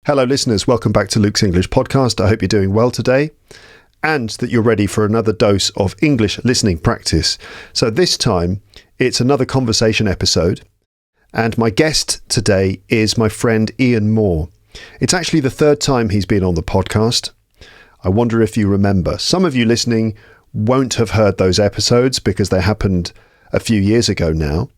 Hello listeners, welcome back to Luke's English Podcast. I hope you're doing well today and that you're ready for another dose of English listening practice. So this time it's another conversation episode and my guest today is my friend Ian Moore. It's actually the third time he's been on the podcast. I wonder if you remember. Some of you listening won't have heard those episodes because they happened a few years ago now.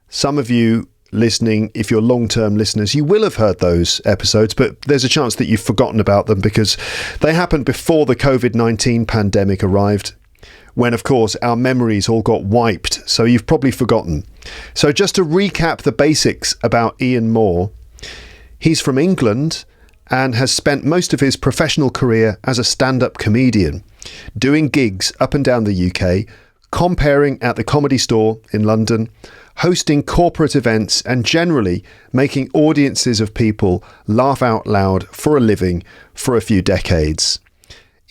Some of you listening, if you're long-term listeners, you will have heard those episodes, but there's a chance that you've forgotten about them because they happened before the COVID-19 pandemic arrived, when, of course, our memories all got wiped, so you've probably forgotten. So just to recap the basics about Ian Moore, he's from England and has spent most of his professional career as a stand-up comedian, doing gigs up and down the UK, comparing at the Comedy Store in London, hosting corporate events and generally making audiences of people laugh out loud for a living for a few decades.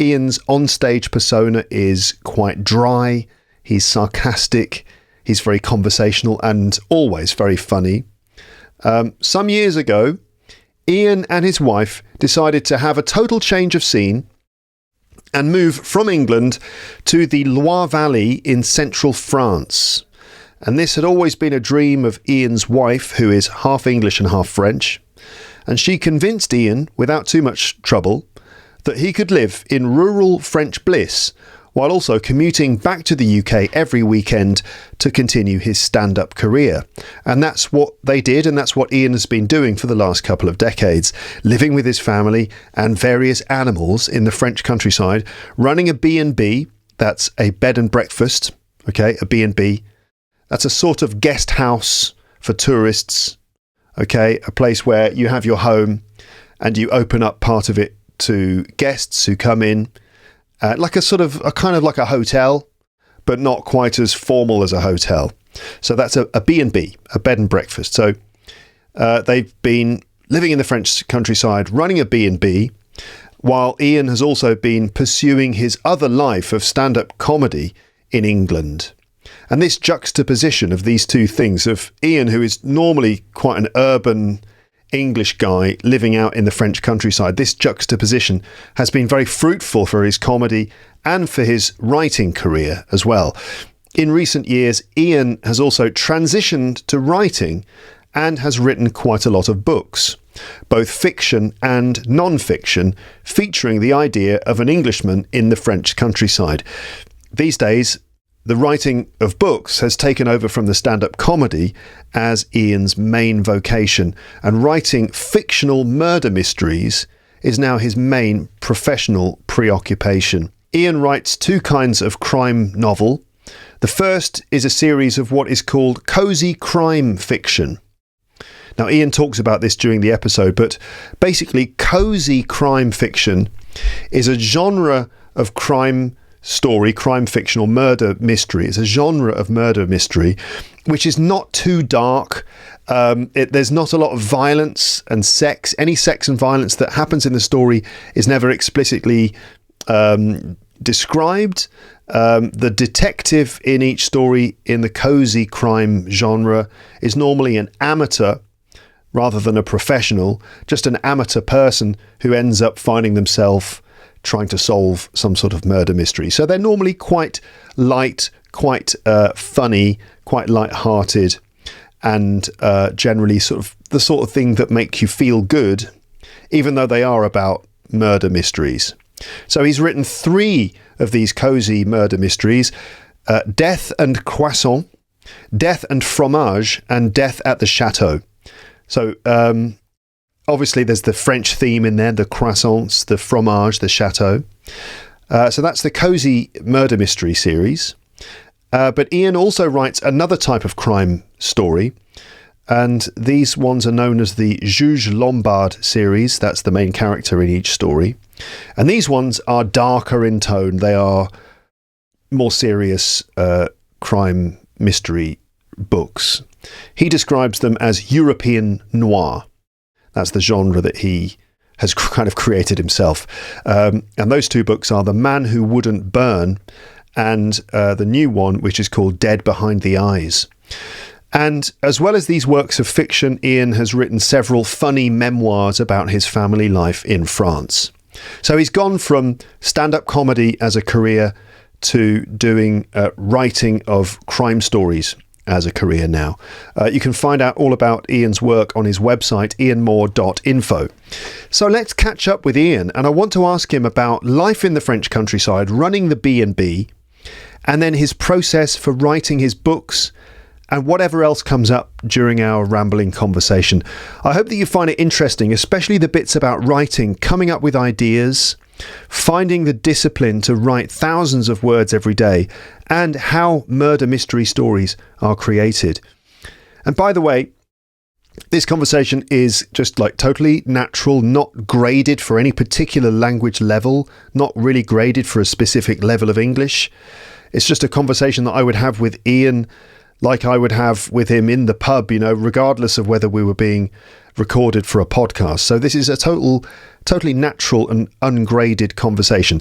Ian's onstage persona is quite dry, he's sarcastic, he's very conversational and always very funny. Some years ago, Ian and his wife decided to have a total change of scene and move from England to the Loire Valley in central France. And this had always been a dream of Ian's wife, who is half English and half French. And she convinced Ian, without too much trouble, that he could live in rural French bliss while also commuting back to the UK every weekend to continue his stand-up career. And that's what they did, and that's what Ian has been doing for the last couple of decades, living with his family and various animals in the French countryside, running a B&B, that's a bed and breakfast, okay, a B&B. That's a sort of guest house for tourists, okay, a place where you have your home and you open up part of it to guests who come in, like a kind of like a hotel, but not quite as formal as a hotel. So that's a B&B, a bed and breakfast. So they've been living in the French countryside, running a B&B, while Ian has also been pursuing his other life of stand-up comedy in England. And this juxtaposition of these two things, of Ian, who is normally quite an urban English guy living out in the French countryside, this juxtaposition has been very fruitful for his comedy and for his writing career as well. In recent years, Ian has also transitioned to writing and has written quite a lot of books, both fiction and non-fiction, featuring the idea of an Englishman in the French countryside. These days, the writing of books has taken over from the stand-up comedy as Ian's main vocation, and writing fictional murder mysteries is now his main professional preoccupation. Ian writes two kinds of crime novel. The first is a series of what is called Cosy crime fiction. Now, Ian talks about this during the episode, but basically Cosy crime fiction is a genre of crime story, crime fiction or murder mystery. It's a genre of murder mystery which is not too dark. There's not a lot of violence and sex. Any sex and violence that happens in the story is never explicitly described. The detective in each story in the cozy crime genre is normally an amateur rather than a professional, just an amateur person who ends up finding themselves trying to solve some sort of murder mystery. So they're normally quite light, quite funny, quite light-hearted, and generally sort of the sort of thing that make you feel good, even though they are about murder mysteries. So he's written 3 of these cozy murder mysteries: Death and Croissant, Death and Fromage, and Death at the Chateau. So obviously, there's the French theme in there, the croissants, the fromage, the chateau. So that's the Cosy Murder Mystery series. But Ian also writes another type of crime story, and these ones are known as the Juge Lombard series. That's the main character in each story. And these ones are darker in tone. They are more serious crime mystery books. He describes them as European noir. That's the genre that he has kind of created himself. And those 2 books are The Man Who Wouldn't Burn and the new one, which is called Dead Behind the Eyes. And as well as these works of fiction, Ian has written several funny memoirs about his family life in France. So he's gone from stand-up comedy as a career to doing writing of crime stories as a career now. You can find out all about Ian's work on his website, ianmoore.info. So let's catch up with Ian, and I want to ask him about life in the French countryside, running the B&B, and then his process for writing his books, and whatever else comes up during our rambling conversation. I hope that you find it interesting, especially the bits about writing, coming up with ideas, finding the discipline to write thousands of words every day, and how murder mystery stories are created. And by the way, this conversation is just like totally natural, not graded for any particular language level, not really graded for a specific level of English. It's just a conversation that I would have with Ian like I would have with him in the pub, regardless of whether we were being recorded for a podcast. So this is a totally natural and ungraded conversation,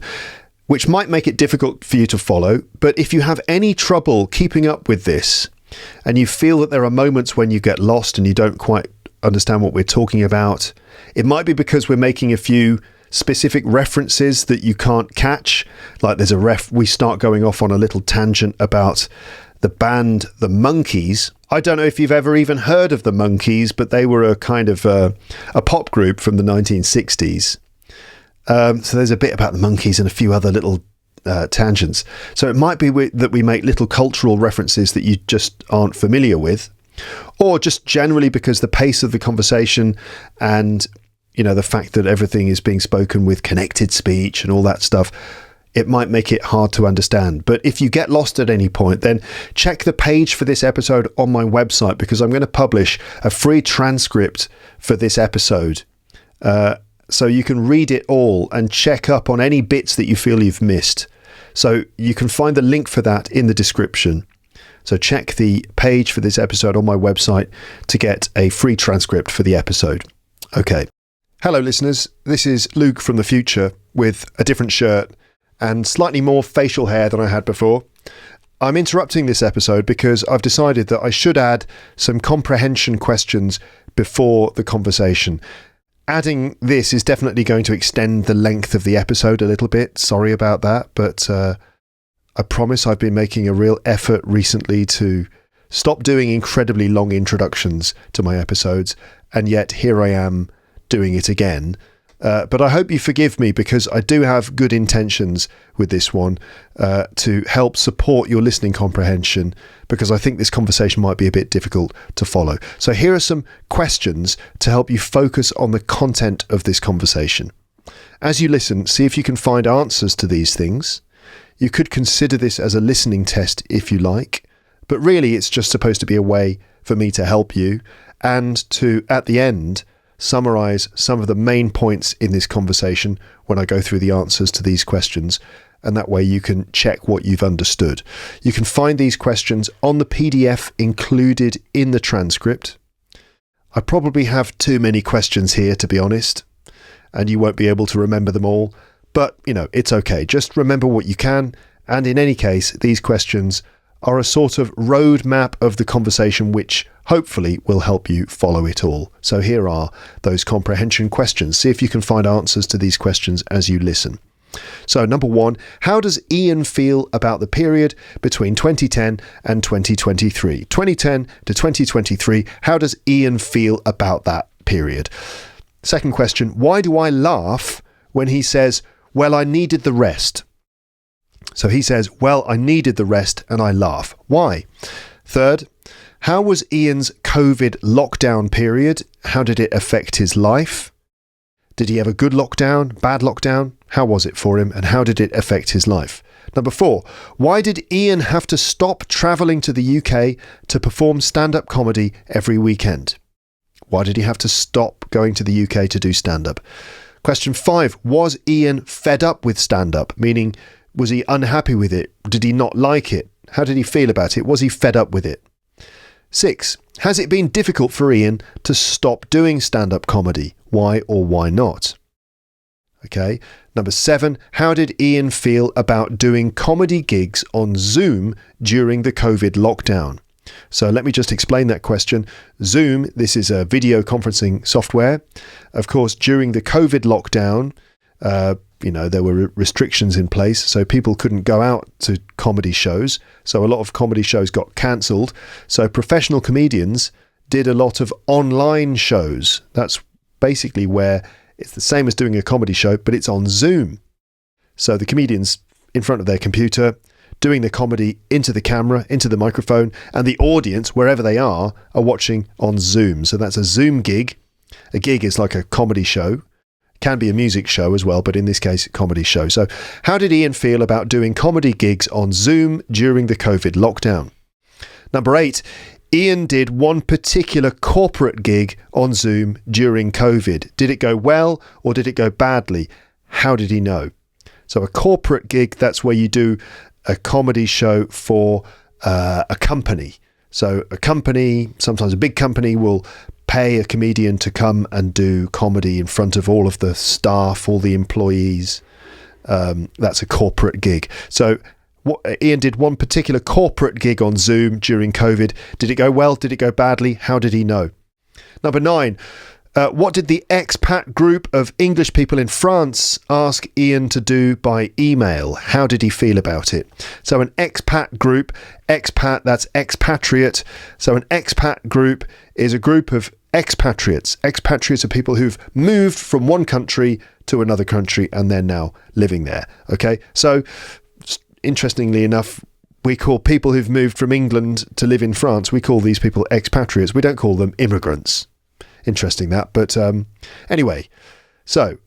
which might make it difficult for you to follow. But if you have any trouble keeping up with this, and you feel that there are moments when you get lost and you don't quite understand what we're talking about, it might be because we're making a few specific references that you can't catch. Like we start going off on a little tangent about the band The Monkees. I don't know if you've ever even heard of The Monkees, but they were a kind of a pop group from the 1960s. So there's a bit about The Monkees and a few other little tangents. So it might be that we make little cultural references that you just aren't familiar with, or just generally because the pace of the conversation and the fact that everything is being spoken with connected speech and all that stuff, it might make it hard to understand. But if you get lost at any point, then check the page for this episode on my website, because I'm going to publish a free transcript for this episode. So you can read it all and check up on any bits that you feel you've missed. So you can find the link for that in the description. So check the page for this episode on my website to get a free transcript for the episode. Okay. Hello, listeners. This is Luke from the future with a different shirt and slightly more facial hair than I had before. I'm interrupting this episode because I've decided that I should add some comprehension questions before the conversation. Adding this is definitely going to extend the length of the episode a little bit. Sorry about that, but I promise I've been making a real effort recently to stop doing incredibly long introductions to my episodes, and yet here I am doing it again. But I hope you forgive me, because I do have good intentions with this one to help support your listening comprehension, because I think this conversation might be a bit difficult to follow. So here are some questions to help you focus on the content of this conversation. As you listen, see if you can find answers to these things. You could consider this as a listening test if you like, but really it's just supposed to be a way for me to help you and to, at the end, summarize some of the main points in this conversation when I go through the answers to these questions, and that way you can check what you've understood. You can find these questions on the PDF included in the transcript. I probably have too many questions here, to be honest, and you won't be able to remember them all, but it's okay. Just remember what you can, and in any case, these questions are a sort of roadmap of the conversation which hopefully will help you follow it all. So here are those comprehension questions. See if you can find answers to these questions as you listen. So number 1, how does Ian feel about the period between 2010 and 2023? 2010 to 2023, how does Ian feel about that period? Second question, why do I laugh when he says, well, I needed the rest? So he says, well, I needed the rest, and I laugh. Why? Third, how was Ian's COVID lockdown period? How did it affect his life? Did he have a good lockdown, bad lockdown? How was it for him, and how did it affect his life? Number 4, why did Ian have to stop travelling to the UK to perform stand-up comedy every weekend? Why did he have to stop going to the UK to do stand-up? Question 5, was Ian fed up with stand-up? Meaning, was he unhappy with it? Did he not like it? How did he feel about it? Was he fed up with it? 6, has it been difficult for Ian to stop doing stand-up comedy? Why or why not? Okay. Number 7, how did Ian feel about doing comedy gigs on Zoom during the COVID lockdown? So let me just explain that question. Zoom, this is a video conferencing software. Of course, during the COVID lockdown, there were restrictions in place, so people couldn't go out to comedy shows. So a lot of comedy shows got cancelled. So professional comedians did a lot of online shows. That's basically where it's the same as doing a comedy show, but it's on Zoom. So the comedians in front of their computer, doing the comedy into the camera, into the microphone, and the audience, wherever they are watching on Zoom. So that's a Zoom gig. A gig is like a comedy show. Can be a music show as well, but in this case, a comedy show. So how did Ian feel about doing comedy gigs on Zoom during the COVID lockdown? Number 8, Ian did one particular corporate gig on Zoom during COVID. Did it go well or did it go badly? How did he know? So a corporate gig, that's where you do a comedy show for a company. So a company, sometimes a big company, will pay a comedian to come and do comedy in front of all of the staff, all the employees. That's a corporate gig. So Ian did one particular corporate gig on Zoom during COVID. Did it go well? Did it go badly? How did he know? Number 9. What did the expat group of English people in France ask Ian to do by email? How did he feel about it? So an expat group, expat, that's expatriate. So an expat group is a group of expatriates. Expatriates are people who've moved from one country to another country and they're now living there. Okay, so interestingly enough, we call people who've moved from England to live in France, we call these people expatriates. We don't call them immigrants. Interesting that, but anyway, so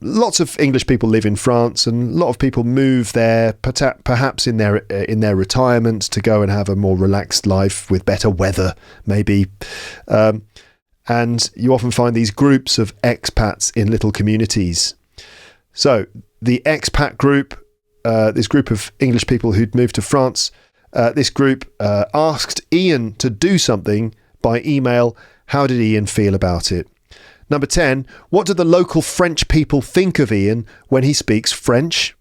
lots of English people live in France, and a lot of people move there, perhaps in their retirement to go and have a more relaxed life with better weather, maybe. And you often find these groups of expats in little communities. So the expat group, this group of English people who'd moved to France, this group asked Ian to do something by email. How did Ian feel about it? Number 10, what do the local French people think of Ian when he speaks French?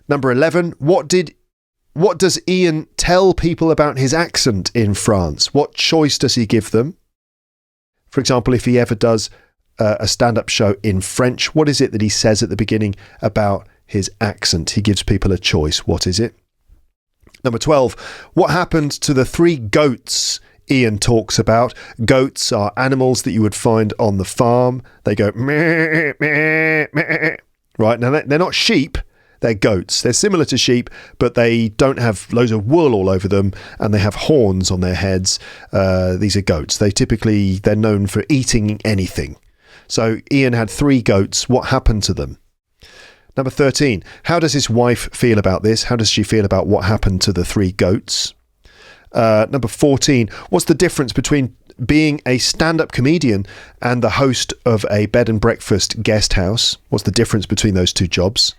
Number 11, what does Ian tell people about his accent in France? What choice does he give them? For example, if he ever does a stand-up show in French, what is it that he says at the beginning about his accent? He gives people a choice. What is it? Number 12, what happened to the 3 goats Ian talks about? Goats are animals that you would find on the farm. They go meh, meh, meh. Right, now they're not sheep, they're goats. They're similar to sheep, but they don't have loads of wool all over them and they have horns on their heads. These are goats. They're known for eating anything. So Ian had 3 goats. What happened to them? Number 13, how does his wife feel about this? How does she feel about what happened to the 3 goats? Number 14, what's the difference between being a stand-up comedian and the host of a bed and breakfast guest house? What's the difference between those 2 jobs?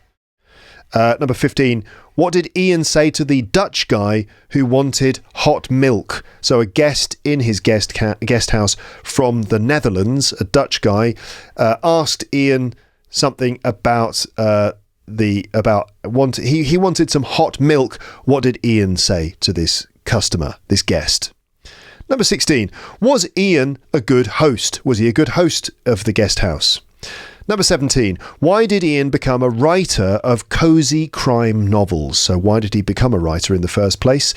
Number 15, what did Ian say to the Dutch guy who wanted hot milk? So a guest in his guest house from the Netherlands, a Dutch guy, asked Ian something about he wanted some hot milk. What did Ian say to this customer, this guest? Number 16, was Ian a good host? Was he a good host of the guest house? Number 17, why did Ian become a writer of cosy crime novels? So why did he become a writer in the first place?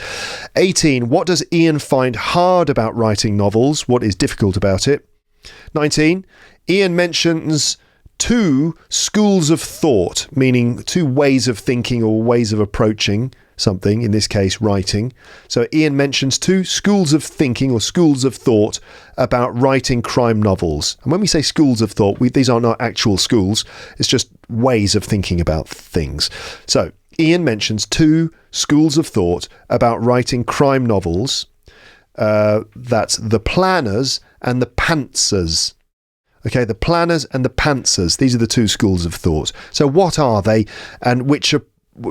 18, what does Ian find hard about writing novels? What is difficult about it? 19, Ian mentions 2 schools of thought, meaning 2 ways of thinking or ways of approaching something, in this case writing. So Ian mentions 2 schools of thinking or schools of thought about writing crime novels. And when we say schools of thought, these are not actual schools, it's just ways of thinking about things. So Ian mentions 2 schools of thought about writing crime novels. That's the planners and the pantsers. Okay, the planners and the pantsers. These are the 2 schools of thought. So what are they, and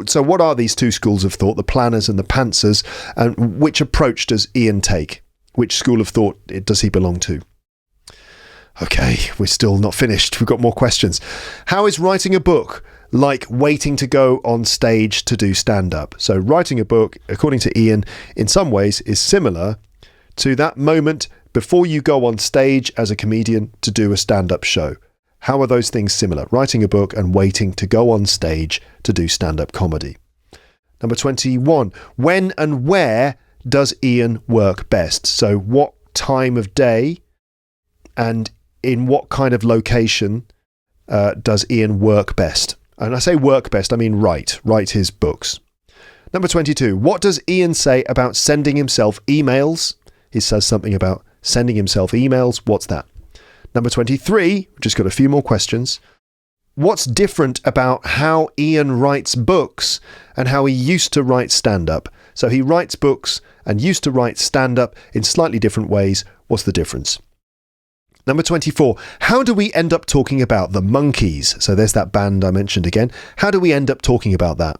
so what are these 2 schools of thought, the planners and the pantsers, and which approach does Ian take? Which school of thought does he belong to? Okay, we're still not finished. We've got more questions. How is writing a book like waiting to go on stage to do stand-up. So writing a book, according to Ian, in some ways is similar to that moment before you go on stage as a comedian to do a stand-up show. How are those things similar? Writing a book and waiting to go on stage to do stand-up comedy. Number 21, when and where does Ian work best? So what time of day and in what kind of location does Ian work best? And I say work best, I mean write his books. Number 22, what does Ian say about sending himself emails? He says something about sending himself emails. What's that? Number 23, we've just got a few more questions. What's different about how Ian writes books and how he used to write stand-up? So he writes books and used to write stand-up in slightly different ways. What's the difference? Number 24, how do we end up talking about the Monkees? So there's that band I mentioned again. How do we end up talking about that?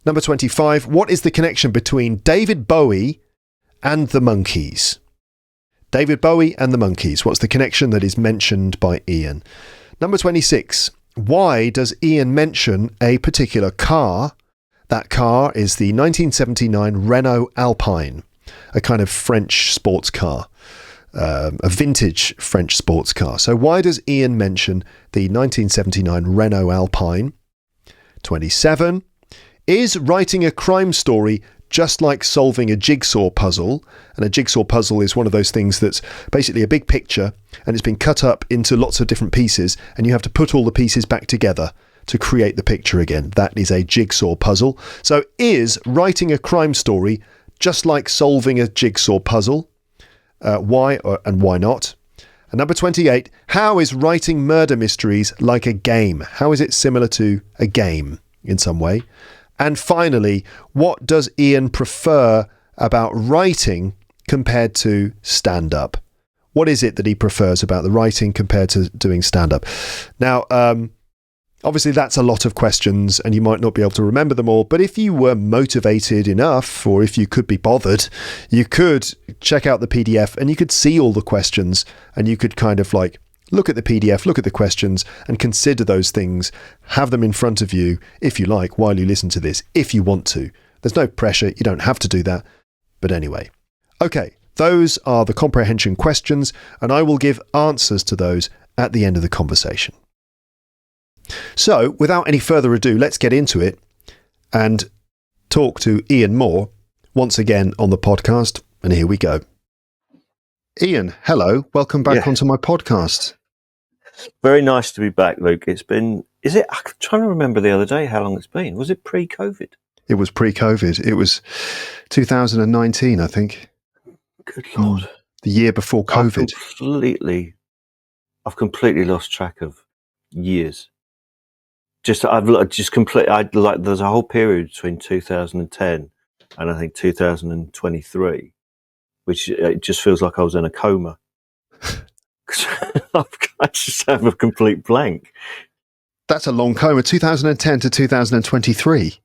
Number 25, what is the connection between David Bowie and the Monkees? David Bowie and the Monkees. What's the connection that is mentioned by Ian? Number 26. Why does Ian mention a particular car? That car is the 1979 Renault Alpine, a kind of French sports car, a vintage French sports car. So why does Ian mention the 1979 Renault Alpine? 27. Is writing a crime story just like solving a jigsaw puzzle? And a jigsaw puzzle is one of those things that's basically a big picture and it's been cut up into lots of different pieces and you have to put all the pieces back together to create the picture again. That is a jigsaw puzzle. So is writing a crime story just like solving a jigsaw puzzle? Why and why not? And number 28, how is writing murder mysteries like a game? How is it similar to a game in some way? And finally, what does Ian prefer about writing compared to stand-up? What is it that he prefers about the writing compared to doing stand-up? Now, obviously that's a lot of questions and you might not be able to remember them all, but if you were motivated enough or if you could be bothered, you could check out the PDF and you could see all the questions and you could kind of like look at the PDF, look at the questions and consider those things, have them in front of you, if you like, while you listen to this, if you want to. There's no pressure, you don't have to do that. But anyway, okay, those are the comprehension questions and I will give answers to those at the end of the conversation. So, without any further ado, let's get into it and talk to Ian Moore once again on the podcast. And here we go. Ian, hello. Welcome back onto my podcast. Very nice to be back, Luke. I'm trying to remember the other day how long it's been. Was it pre-COVID? It was pre-COVID. It was 2019, I think. Good Lord. The year before COVID. I've completely lost track of years. There's a whole period between 2010 and I think 2023, which it just feels like I was in a coma. I just have a complete blank. That's a long coma, 2010 to 2023.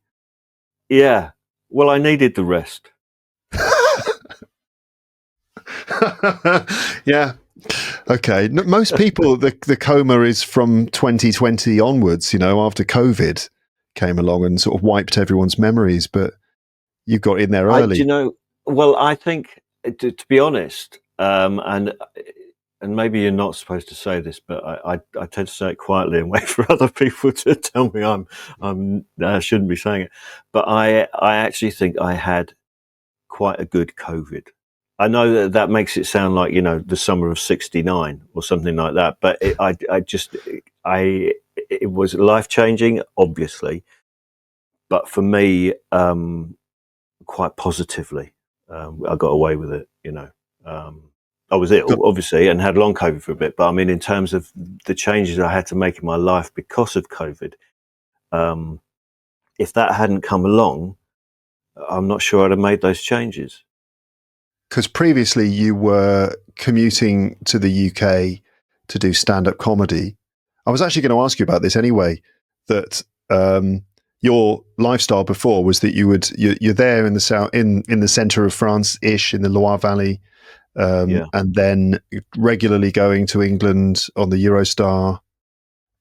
Yeah. Well, I needed the rest. Yeah. Okay. Most people, the coma is from 2020 onwards, after COVID came along and sort of wiped everyone's memories, but you got in there early. I think, to be honest, and maybe you're not supposed to say this, but I tend to say it quietly and wait for other people to tell me I shouldn't be saying it. But I actually think I had quite a good COVID. I know that makes it sound like, the summer of '69 or something like that. But it was life-changing, obviously. But for me, quite positively, I got away with it, I was ill, obviously, and had long COVID for a bit. But I mean, in terms of the changes I had to make in my life because of COVID, if that hadn't come along, I'm not sure I'd have made those changes. Because previously you were commuting to the UK to do stand-up comedy. I was actually going to ask you about this anyway, that your lifestyle before was that you're there in the south, in the centre of France-ish, in the Loire Valley, and then regularly going to England on the Eurostar,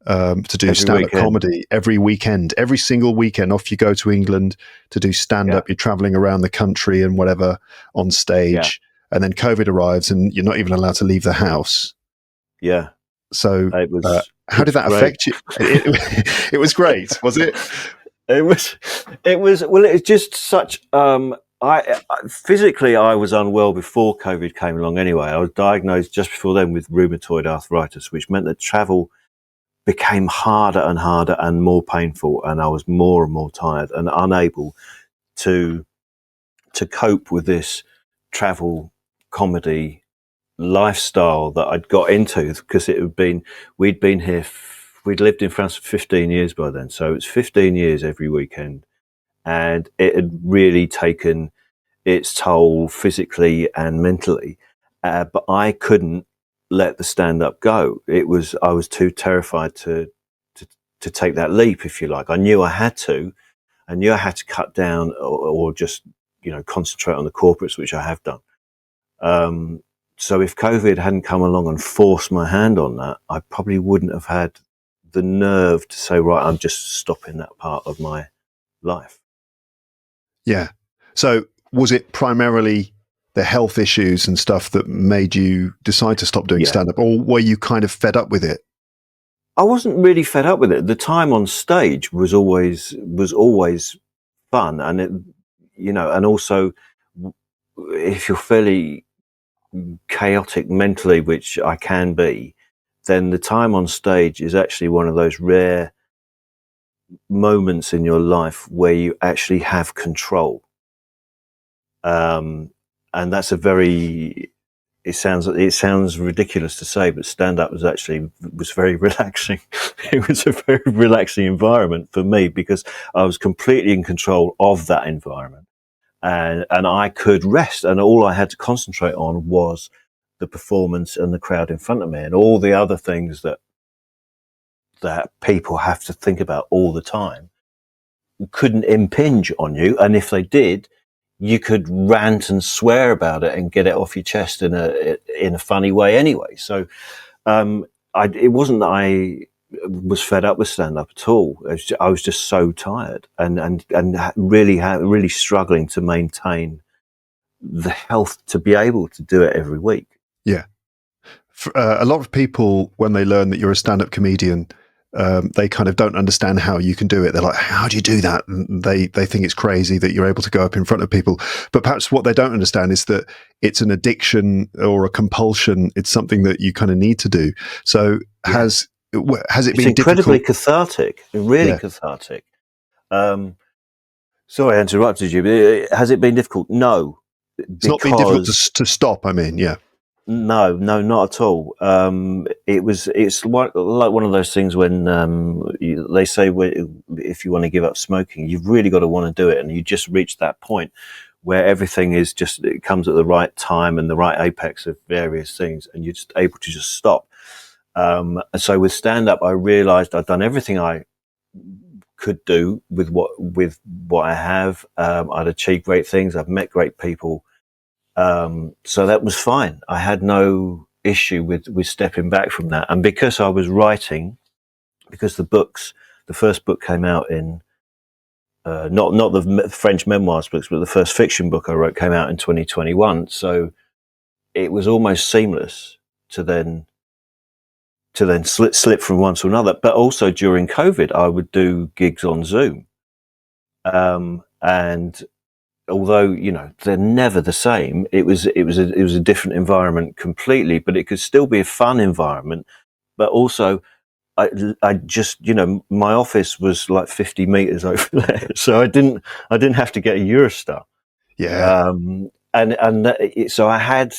to do Every stand-up weekend. comedy every weekend, every single weekend. Off you go to England to do stand-up. Yeah. You're traveling around the country and whatever on Yeah. stage, and then COVID arrives and you're not even allowed to leave the house. Yeah. So It how did was that great. affect you? It was great, was it? Well, it's just such, I physically, I was unwell before COVID came along anyway. I was diagnosed just before then with rheumatoid arthritis, which meant that travel became harder and harder and more painful, and I was more and more tired and unable to cope with this travel comedy lifestyle that I'd got into, because we'd been here, we'd lived in France for 15 years by then. So it's 15 years every weekend, and it had really taken its toll physically and mentally. But I couldn't let the stand up go. I was too terrified to, to take that leap, if you like. I knew I had to. I knew I had to cut down, or just, concentrate on the corporates, which I have done. So if COVID hadn't come along and forced my hand on that, I probably wouldn't have had the nerve to say, right, I'm just stopping that part of my life. Yeah. So was it primarily the health issues and stuff that made you decide to stop doing Yeah. stand-up, or were you kind of fed up with it? I wasn't really fed up with it. The time on stage was always fun, and and also, if you're fairly chaotic mentally, which I can be, then the time on stage is actually one of those rare moments in your life where you actually have control. And that's it sounds ridiculous to say, but stand up was very relaxing. It was a very relaxing environment for me, because I was completely in control of that environment, and I could rest, and all I had to concentrate on was the performance and the crowd in front of me, and all the other things that people have to think about all the time couldn't impinge on you. And if they did, you could rant and swear about it and get it off your chest in a funny way anyway. So it wasn't that I was fed up with stand up at all. I was just so tired, and really struggling to maintain the health to be able to do it every week. Yeah. A lot of people, when they learn that you're a stand-up comedian, they kind of don't understand how you can do it. They're like, how do you do that? And they think it's crazy that you're able to go up in front of people. But perhaps what they don't understand is that it's an addiction or a compulsion. It's something that you kind of need to do. So has it been incredibly difficult? cathartic, really cathartic. Sorry I interrupted you, but has it been difficult? No, It's not been difficult because to stop. I mean, yeah. no, not at all. It's like one of those things when they say, if you want to give up smoking, you've really got to want to do it, and you just reach that point where everything it comes at the right time and the right apex of various things, and you're just able to just stop. And so with stand up, I realised I'd done everything I could do with what I have. I'd achieved great things. I've met great people. So that was fine. I had no issue with stepping back from that. And because I was writing, because the first book came out in, not the French memoirs books, but the first fiction book I wrote came out in 2021. So it was almost seamless to then slip from one to another. But also during COVID, I would do gigs on Zoom. And although they're never the same, it was a different environment completely, but it could still be a fun environment. But also, I just my office was like 50 meters over there, so I didn't have to get a Eurostar. Yeah. So I had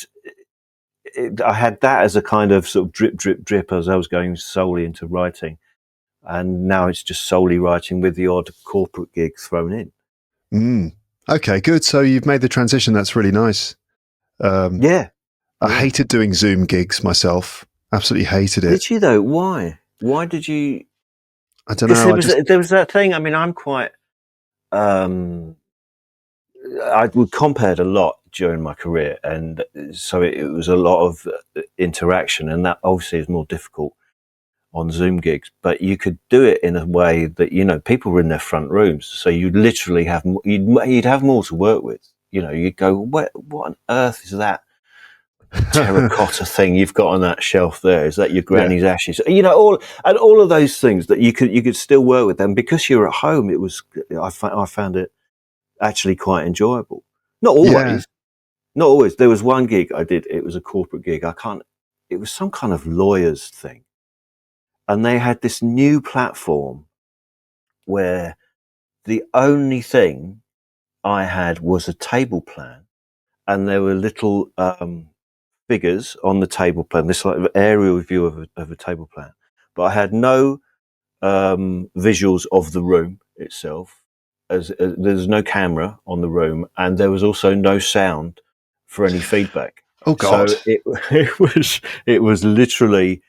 that as a kind of sort of drip as I was going solely into writing, and now it's just solely writing with the odd corporate gig thrown in. Okay, good. So you've made the transition. That's really nice. Yeah. I hated doing Zoom gigs myself. Absolutely hated it. Did you though? Why? Why did you? I don't Because know. there was that thing. I mean, I'm quite. I would compared a lot during my career, and so it was a lot of interaction, and that obviously is more difficult on Zoom gigs, but you could do it in a way that, you know, people were in their front rooms. So you'd literally have, you'd have more to work with. You know, you'd go, what on earth is that terracotta thing you've got on that shelf there? Is that your granny's ashes? You know, all of those things that you could still work with them, because you're at home. It was, I found it actually quite enjoyable. Not Yeah. always, not always. There was one gig I did. It was a corporate gig. It was some kind of lawyers thing, and they had this new platform where the only thing I had was a table plan, and there were little figures on the table plan, this like aerial view of a table plan, but I had no visuals of the room itself, as there's no camera on the room, and there was also no sound for any feedback. Oh God. So it was literally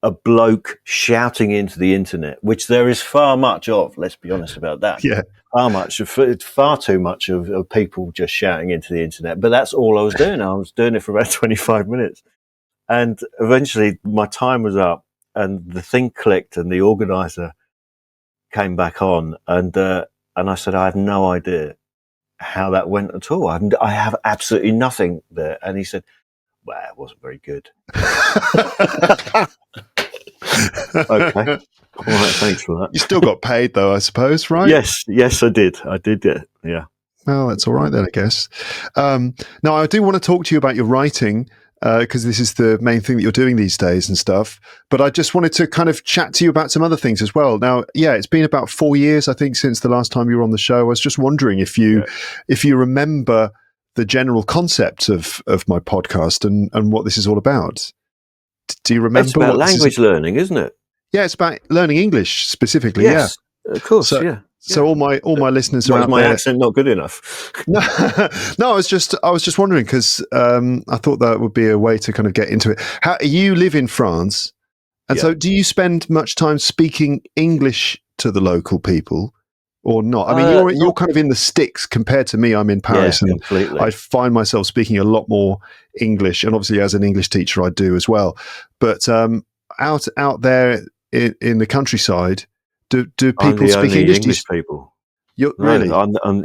a bloke shouting into the internet, which there is far much of. Let's be honest about that. Yeah. Far too much of people just shouting into the internet. But that's all I was doing. I was doing it for about 25 minutes. And eventually my time was up and the thing clicked and the organizer came back on. And I said, I have no idea how that went at all. I have absolutely nothing there. And he said, well, it wasn't very good. Okay. All right, thanks for that. You still got paid though, I suppose, right? Yes, I did. Yeah. Well, that's all right then, I guess. Now, I do want to talk to you about your writing, because this is the main thing that you're doing these days and stuff. But I just wanted to kind of chat to you about some other things as well. Now, yeah, it's been about 4 years, I think, since the last time you were on the show. I was just wondering if you remember the general concept of my podcast and what this is all about. Do you remember? It's about what language learning, isn't it? Yeah, it's about learning English specifically. Yes, yeah, of course. So all my listeners are out my there. accent not good enough? No, I was just wondering, because I thought that would be a way to kind of get into it. You live in France, and so do you spend much time speaking English to the local people, or not? I mean, you're kind of in the sticks compared to me. I'm in Paris, and completely. I find myself speaking a lot more English, and obviously as an English teacher, I do as well. But out there in the countryside, do people speak English? People. Really?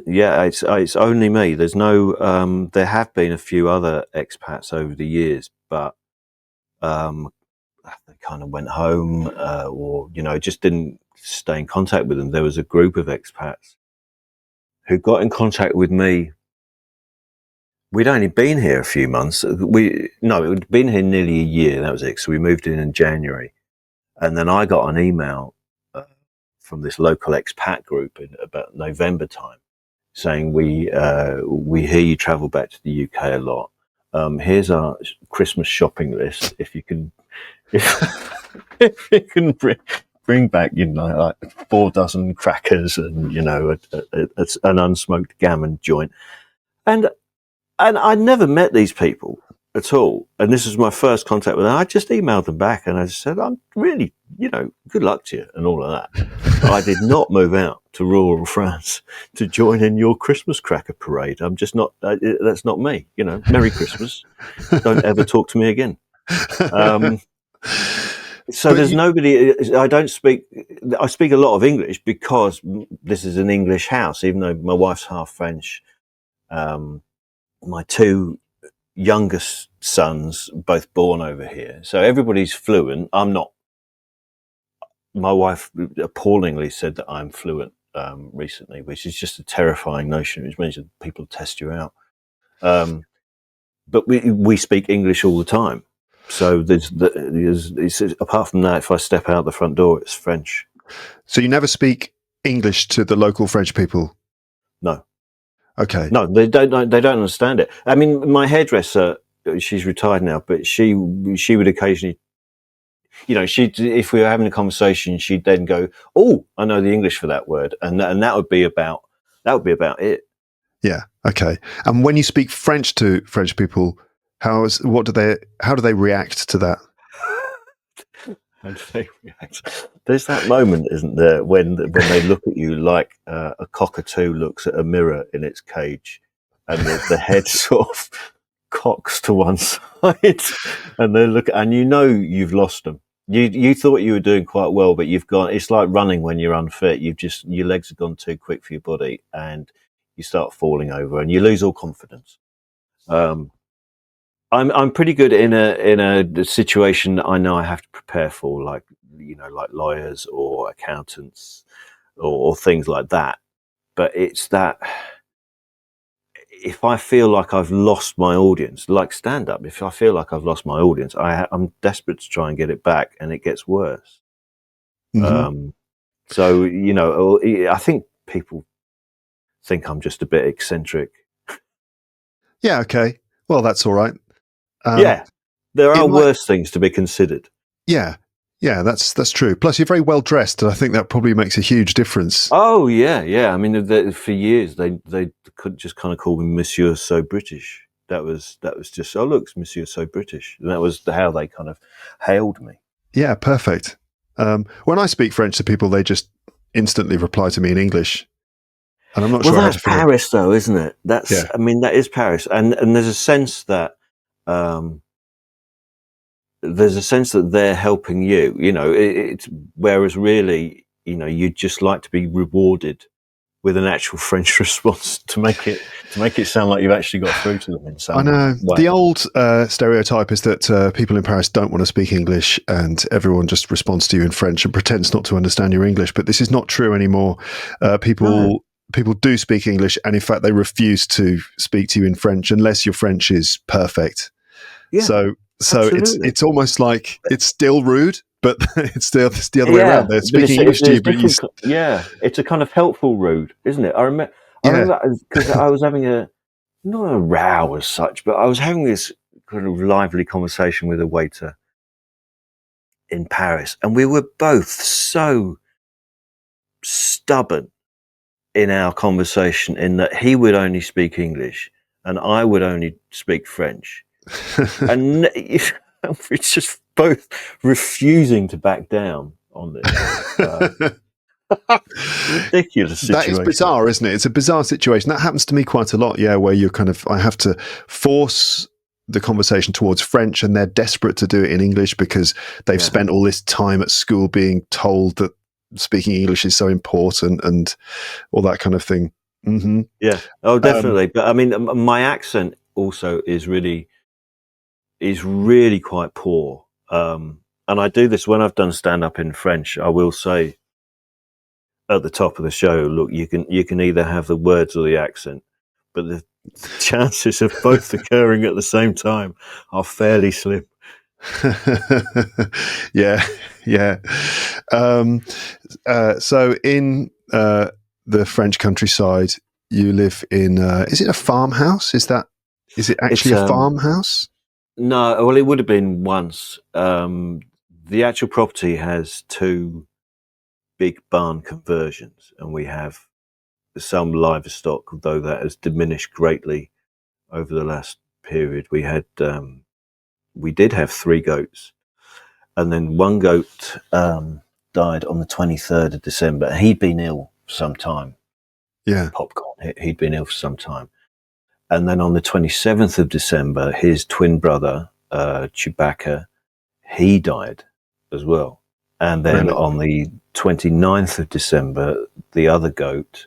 It's only me. There's no. There have been a few other expats over the years, but they kind of went home, or just didn't stay in contact with them. There was a group of expats who got in contact with me. We'd only been here a few months. We'd been here nearly a year. That was it. So we moved in January, and then I got an email from this local expat group in about November time, saying we hear you travel back to the UK a lot. Here's our Christmas shopping list. If you can bring back like 4 dozen crackers and an unsmoked gammon joint, and I'd never met these people at all. And this was my first contact with them. I just emailed them back and I just said, I'm really, good luck to you and all of that. I did not move out to rural France to join in your Christmas cracker parade. I'm just not, that's not me, Merry Christmas. Don't ever talk to me again. So there's nobody, I speak a lot of English because this is an English house, even though my wife's half French. My 2 youngest sons, both born over here. So everybody's fluent. I'm not. My wife appallingly said that I'm fluent recently, which is just a terrifying notion, which means that people test you out. But we speak English all the time. So there's apart from that, if I step out the front door, it's French. So you never speak English to the local French people? No. Okay. No, they don't understand it. I mean, my hairdresser, she's retired now, but she would occasionally, if we were having a conversation, she'd then go, "Oh, I know the English for that word," and that would be about it. Yeah. Okay. And when you speak French to French people, how do they react to that? How do they react? There's that moment, isn't there, when they look at you like a cockatoo looks at a mirror in its cage, and the head sort of cocks to one side, and they look, and you've lost them. You thought you were doing quite well, but you've gone. It's like running when you're unfit. Your legs have gone too quick for your body, and you start falling over, and you lose all confidence. Um, I'm pretty good in a situation that I know I have to prepare for, like like lawyers or accountants or things like that. But it's that if I feel like I've lost my audience, like stand up, if I feel like I've lost my audience, I'm desperate to try and get it back, and it gets worse. Hmm. So I think people think I'm just a bit eccentric. Yeah. Okay. Well, that's all right. Um, Yeah, there it are might. worse things to be considered. Yeah. Yeah. That's true. Plus, you're very well dressed, and I think that probably makes a huge difference. Oh yeah, yeah. I mean, for years they could just kind of call me Monsieur So British. That was just, oh look, it's Monsieur So British, and that was how they kind of hailed me. Yeah. Perfect. When I speak French to people, they just instantly reply to me in English, and I'm not Well, sure how to that's feel. Paris, though, isn't it? Yeah. I mean, that is Paris, and um, there's a sense that they're helping you. It's whereas really, you'd just like to be rewarded with an actual French response to make it sound like you've actually got through to them in I some know way. the old stereotype is that people in Paris don't want to speak English, and everyone just responds to you in French and pretends not to understand your English. But this is not true anymore. No, People do speak English, and in fact, they refuse to speak to you in French unless your French is perfect. yeah, So absolutely. it's almost like it's still rude, but it's the other way around. Yeah, They're but speaking English to you, there's but you different. Yeah, it's a kind of helpful rude, isn't it? I yeah. remember because I was having not a row as such, but I was having this kind of lively conversation with a waiter in Paris, and we were both so stubborn in our conversation in that he would only speak English and I would only speak French, and we're just both refusing to back down on this. Ridiculous That is situation. bizarre, isn't it? It's a bizarre situation. That happens to me quite a lot, yeah, where I have to force the conversation towards French and they're desperate to do it in English because they've Yeah. spent all this time at school being told that speaking English is so important and all that kind of thing. Hmm. Yeah. Oh, Um, definitely. But I mean, my accent also is really quite poor. And I do this when I've done stand up in French. I will say at the top of the show, look, you can either have the words or the accent, but the chances of both occurring at the same time are fairly slim. yeah, yeah. Um, so in the French countryside, you live in. Is it a farmhouse? Is it It's actually a farmhouse? No, well, it would have been once. The actual property has two big barn conversions, and we have some livestock, though that has diminished greatly over the last period. We did have three goats, and then one goat died on the 23rd of December. He'd been ill for some time. Yeah, Popcorn. He'd been ill for some time, and then on the 27th of December, his twin brother Chewbacca, he died as well. And then really. on the 29th of December, the other goat,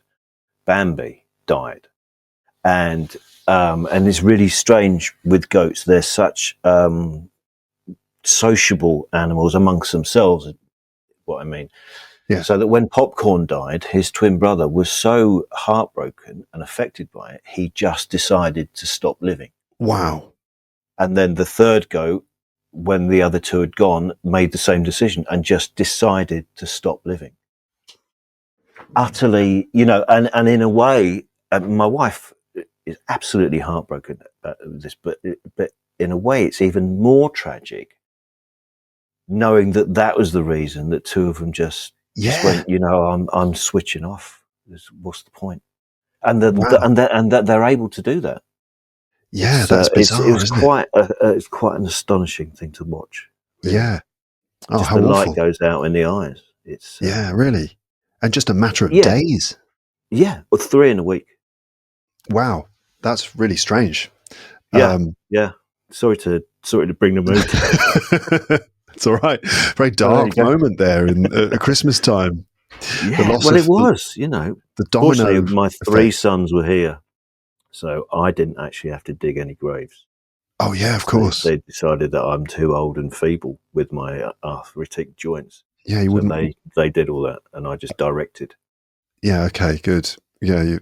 Bambi, died. And it's really strange with goats. They're such sociable animals amongst themselves, what I mean. Yeah. So that when Popcorn died, his twin brother was so heartbroken and affected by it, he just decided to stop living. Wow. And then the third goat, when the other two had gone, made the same decision and just decided to stop living. Utterly, and in a way, my wife is absolutely heartbroken about this, but in a way, it's even more tragic knowing that that was the reason that two of them just Yeah. went, I'm switching off. What's the point? And that Wow. and that they're able to do that. Yeah, that's It bizarre, was isn't it? it's quite an astonishing thing to watch, really. Yeah. Oh, Just how the light awful. goes out in the eyes. It's Yeah, really. And just a matter of yeah, days. yeah, or three in a week. Wow. That's really strange. Yeah, Um, yeah. Sorry to bring the mood down. It's all right. Very So there you dark go. moment there in Christmas time. The Yeah, loss well, of it was, you know. the Fortunately, domino my three effect. sons were here, so I didn't actually have to dig any graves. Oh yeah, of They, course. they decided that I'm too old and feeble with my arthritic joints, Yeah, you so wouldn't. they did all that, and I just directed. Yeah, okay, good. Yeah,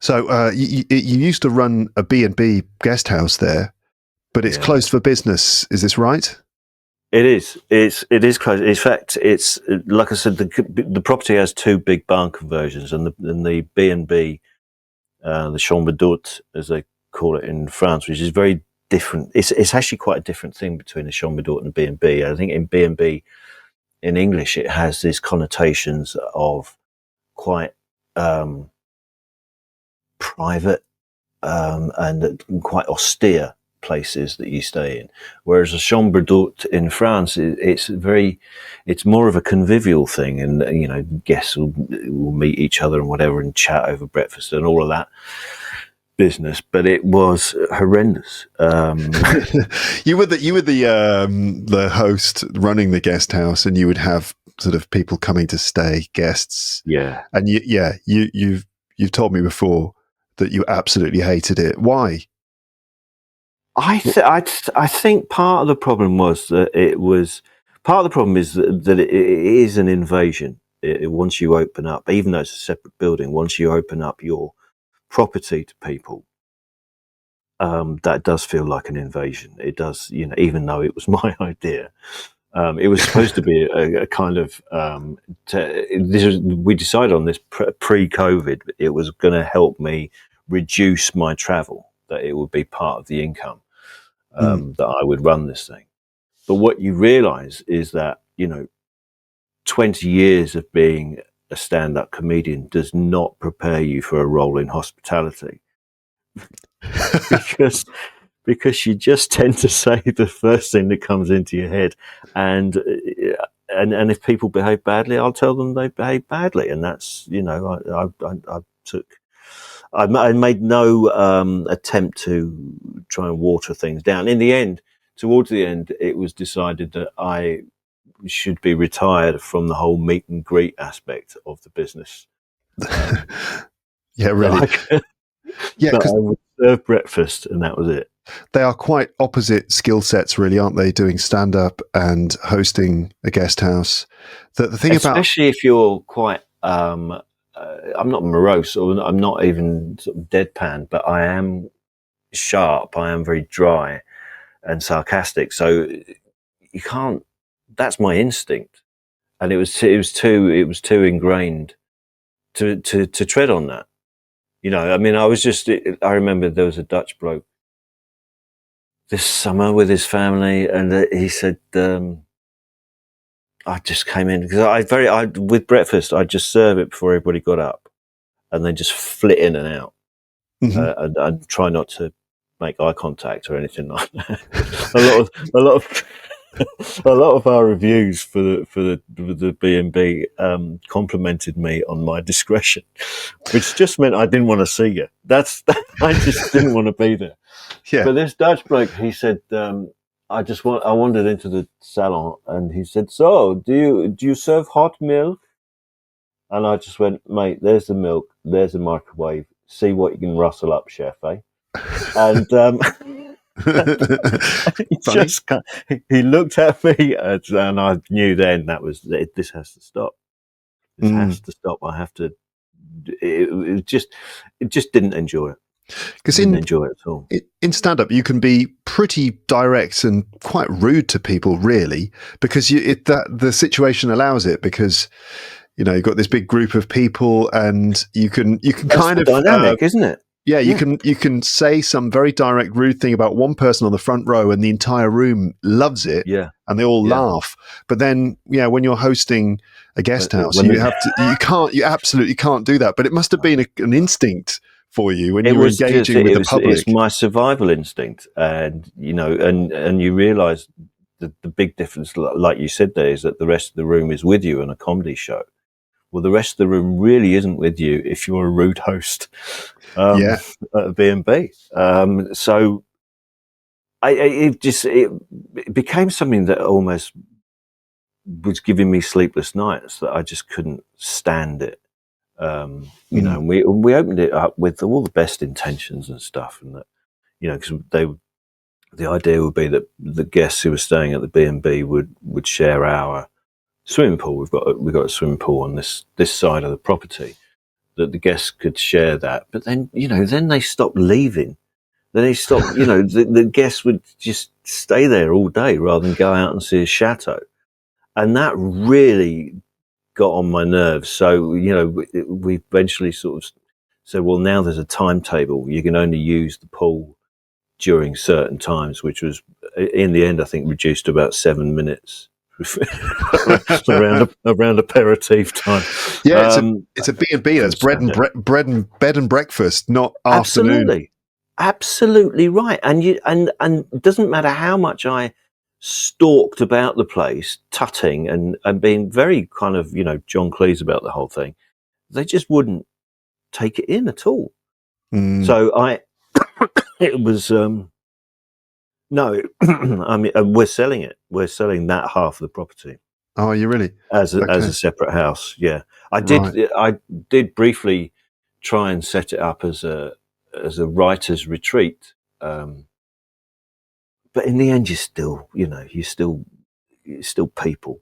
so you used to run a B&B guest house there, but it's Yeah, closed for business. Is this right? it is. It is close. In fact, it's like I said, the property has two big barn conversions, and the B&B, the chambre d'hôte, as they call it in France, which is very different. It's actually quite a different thing between a chambre d'hôte and B&B. I think in B&B in English it has these connotations of quite private and quite austere places that you stay in, whereas a chambre d'hôte in France, it's more of a convivial thing, and you know, guests will meet each other and whatever and chat over breakfast and all of that business. But it was horrendous. You were the host running the guest house, and you would have sort of people coming to stay, guests, Yeah, and you've told me before that you absolutely hated it. Why? I think part of the problem was that it was part of the problem is that it is an invasion. Once you open up, even though it's a separate building, once you open up your property to people, that does feel like an invasion. It does, you know, even though it was my idea. It was supposed to be a kind of we decided on this pre-COVID. It was going to help me reduce my travel. That it would be part of the income Mm. that I would run this thing. But what you realise is that, you know, 20 years of being a stand-up comedian does not prepare you for a role in hospitality because you just tend to say the first thing that comes into your head, and if people behave badly, I'll tell them they behave badly, and that's, you know, I made no attempt to try and water things down. In the end, towards the end, it was decided that I should be retired from the whole meet and greet aspect of the business. Yeah, really. That I, Yeah, that because I would serve breakfast, and that was it. they are quite opposite skill sets, really, aren't they? Doing stand up and hosting a guest house. The thing about Especially if you're quite, I'm not morose, or I'm not even sort of deadpan, but I am sharp. I am very dry and sarcastic. So you can't. That's my instinct, and it was too ingrained to tread on that. You know, I mean, I remember there was a Dutch bloke this summer with his family, and he said, I just came in because with breakfast, I just serve it before everybody got up, and then just flit in and out, Mhm. and try not to make eye contact or anything like that. A lot of a lot of our reviews for the B&B complimented me on my discretion, which just meant I didn't want to see you. I just didn't want to be there. Yeah. But this Dutch bloke, he said, I wandered into the salon, and he said, "So, do you serve hot milk?" And I just went, "Mate, there's the milk, there's the microwave. See what you can rustle up, chef, eh?" And he Funny. just he looked at me, and I knew then that was it. This has to stop. This has Mm. to stop. I have to. It just didn't enjoy it. Because Didn't enjoy it at all. in stand up, you can be pretty direct and quite rude to people, really, because the situation allows it. Because you've got this big group of people, and you can That's kind the of dynamic, isn't it? yeah, you Yeah, can say some very direct, rude thing about one person on the front row, and the entire room loves it, yeah, and they all yeah. laugh. But then, yeah, when you're hosting a guest house, When you absolutely can't do that. But it must have been an instinct for you when it you were was just engaging with the it's public. my survival instinct, and you know, and you realise the big difference, like you said, there is that the rest of the room is with you in a comedy show. Well, the rest of the room really isn't with you if you're a rude host Yeah, at a B&B. So it became something that almost was giving me sleepless nights, that I just couldn't stand it. And we opened it up with all the best intentions and stuff, and that, because the idea would be that the guests who were staying at the B&B would share our swimming pool. We've got a swimming pool on this side of the property, that the guests could share that. But then, then they stopped leaving. Then they stopped, the guests would just stay there all day rather than go out and see a chateau. And that really got on my nerves. So, we eventually sort of said, well, now there's a timetable. You can only use the pool during certain times, which was, in the end, I think, reduced to about 7 minutes around aperitif time. Yeah, it's a B&B. That's bread and bed and breakfast, not afternoon. Absolutely right. And it doesn't matter how much I stalked about the place, tutting and being very kind of, John Cleese about the whole thing. They just wouldn't take it in at all. So it was, no, I mean, we're selling it. We're selling that half of the property. Oh, are you really? As a separate house. Yeah. I did briefly try and set it up as a writer's retreat. But in the end, you're still people.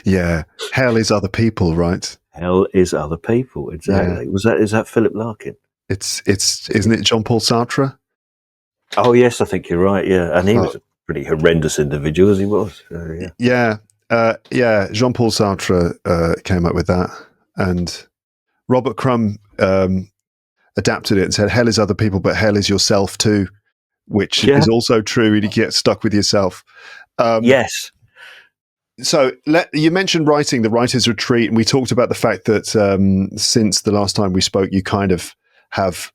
Yeah. Hell is other people, right? Hell is other people. Exactly. Yeah. Is that Philip Larkin? Isn't it Jean-Paul Sartre? Oh yes, I think you're right. Yeah. And he was a pretty horrendous individual, as he was. Yeah. Jean-Paul Sartre came up with that, and Robert Crumb adapted it and said, hell is other people, but hell is yourself too, which is also true. You get stuck with yourself. Yes. So you mentioned writing, the writer's retreat, and we talked about the fact that since the last time we spoke, you kind of have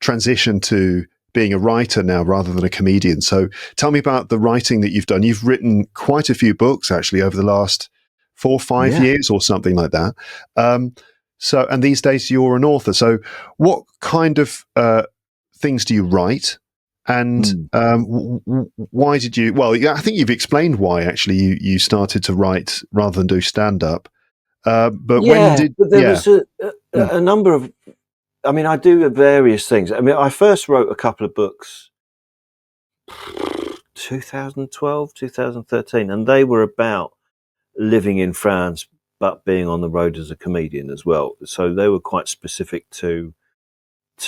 transitioned to being a writer now rather than a comedian. So tell me about the writing that you've done. You've written quite a few books actually over the last 4 or 5 years or something like that. And these days you're an author. So what kind of things do you write? And why did you? Well, I think you've explained why. Actually, you started to write rather than do stand up. But when did? But there was a number of. I mean, I do various things. I mean, I first wrote a couple of books, 2012, 2013, and they were about living in France but being on the road as a comedian as well. So they were quite specific to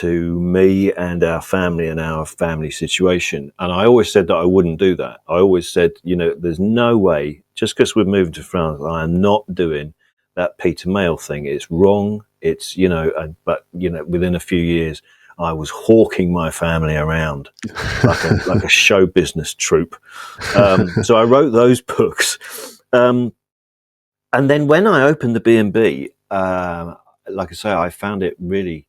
me and our family situation. And I always said that I wouldn't do that. I always said, there's no way, just because we've moved to France, I am not doing that Peter Mayle thing. It's wrong. It's, but within a few years, I was hawking my family around like a show business troupe. So I wrote those books. And then when I opened the B&B, like I say, I found it really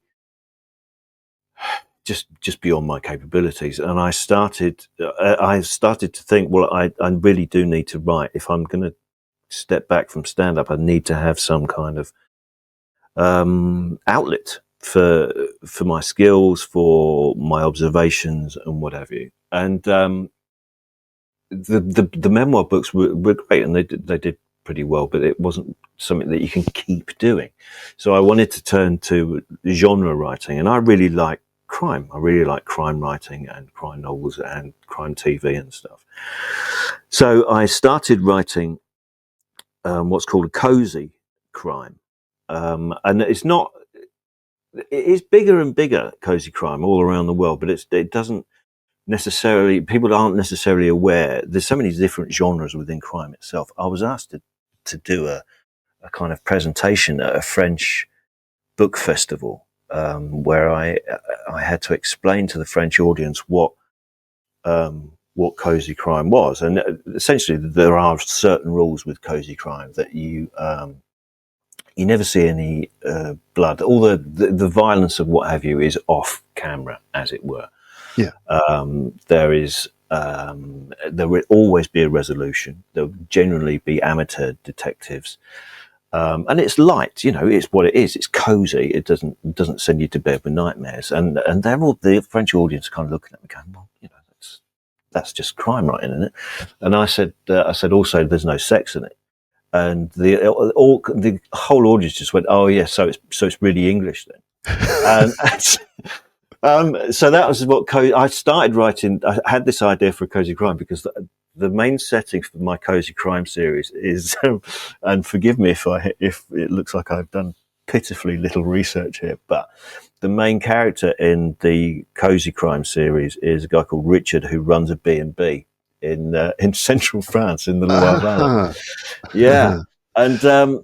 just beyond my capabilities, and I started to think, well, I really do need to write. If I'm going to step back from stand up, I need to have some kind of outlet for my skills, for my observations, and what have you. And the memoir books were great, and they did pretty well, but it wasn't something that you can keep doing. So I wanted to turn to genre writing, and I really like crime. I really like crime writing and crime novels and crime TV and stuff. So I started writing what's called a cozy crime. And it is bigger and bigger, cozy crime, all around the world, but it doesn't necessarily, people aren't necessarily aware. There's so many different genres within crime itself. I was asked to do a kind of presentation at a French book festival, where I had to explain to the French audience what cozy crime was, and essentially there are certain rules with cozy crime that you never see any blood. All the violence of what have you is off camera, as it were. Yeah. There will always be a resolution. There will generally be amateur detectives. And it's light, it's what it is. It's cozy. It doesn't send you to bed with nightmares. And they're all, the French audience kind of looking at me going, well, that's just crime writing, isn't it? And I said also there's no sex in it. And the whole audience just went, oh yeah, so it's really English then. So that was what I started writing. I had this idea for a cozy crime because the main setting for my cozy crime series is, and forgive me if it looks like I've done pitifully little research here, but the main character in the cozy crime series is a guy called Richard who runs a B&B in central France in the Loire Valley. Yeah, and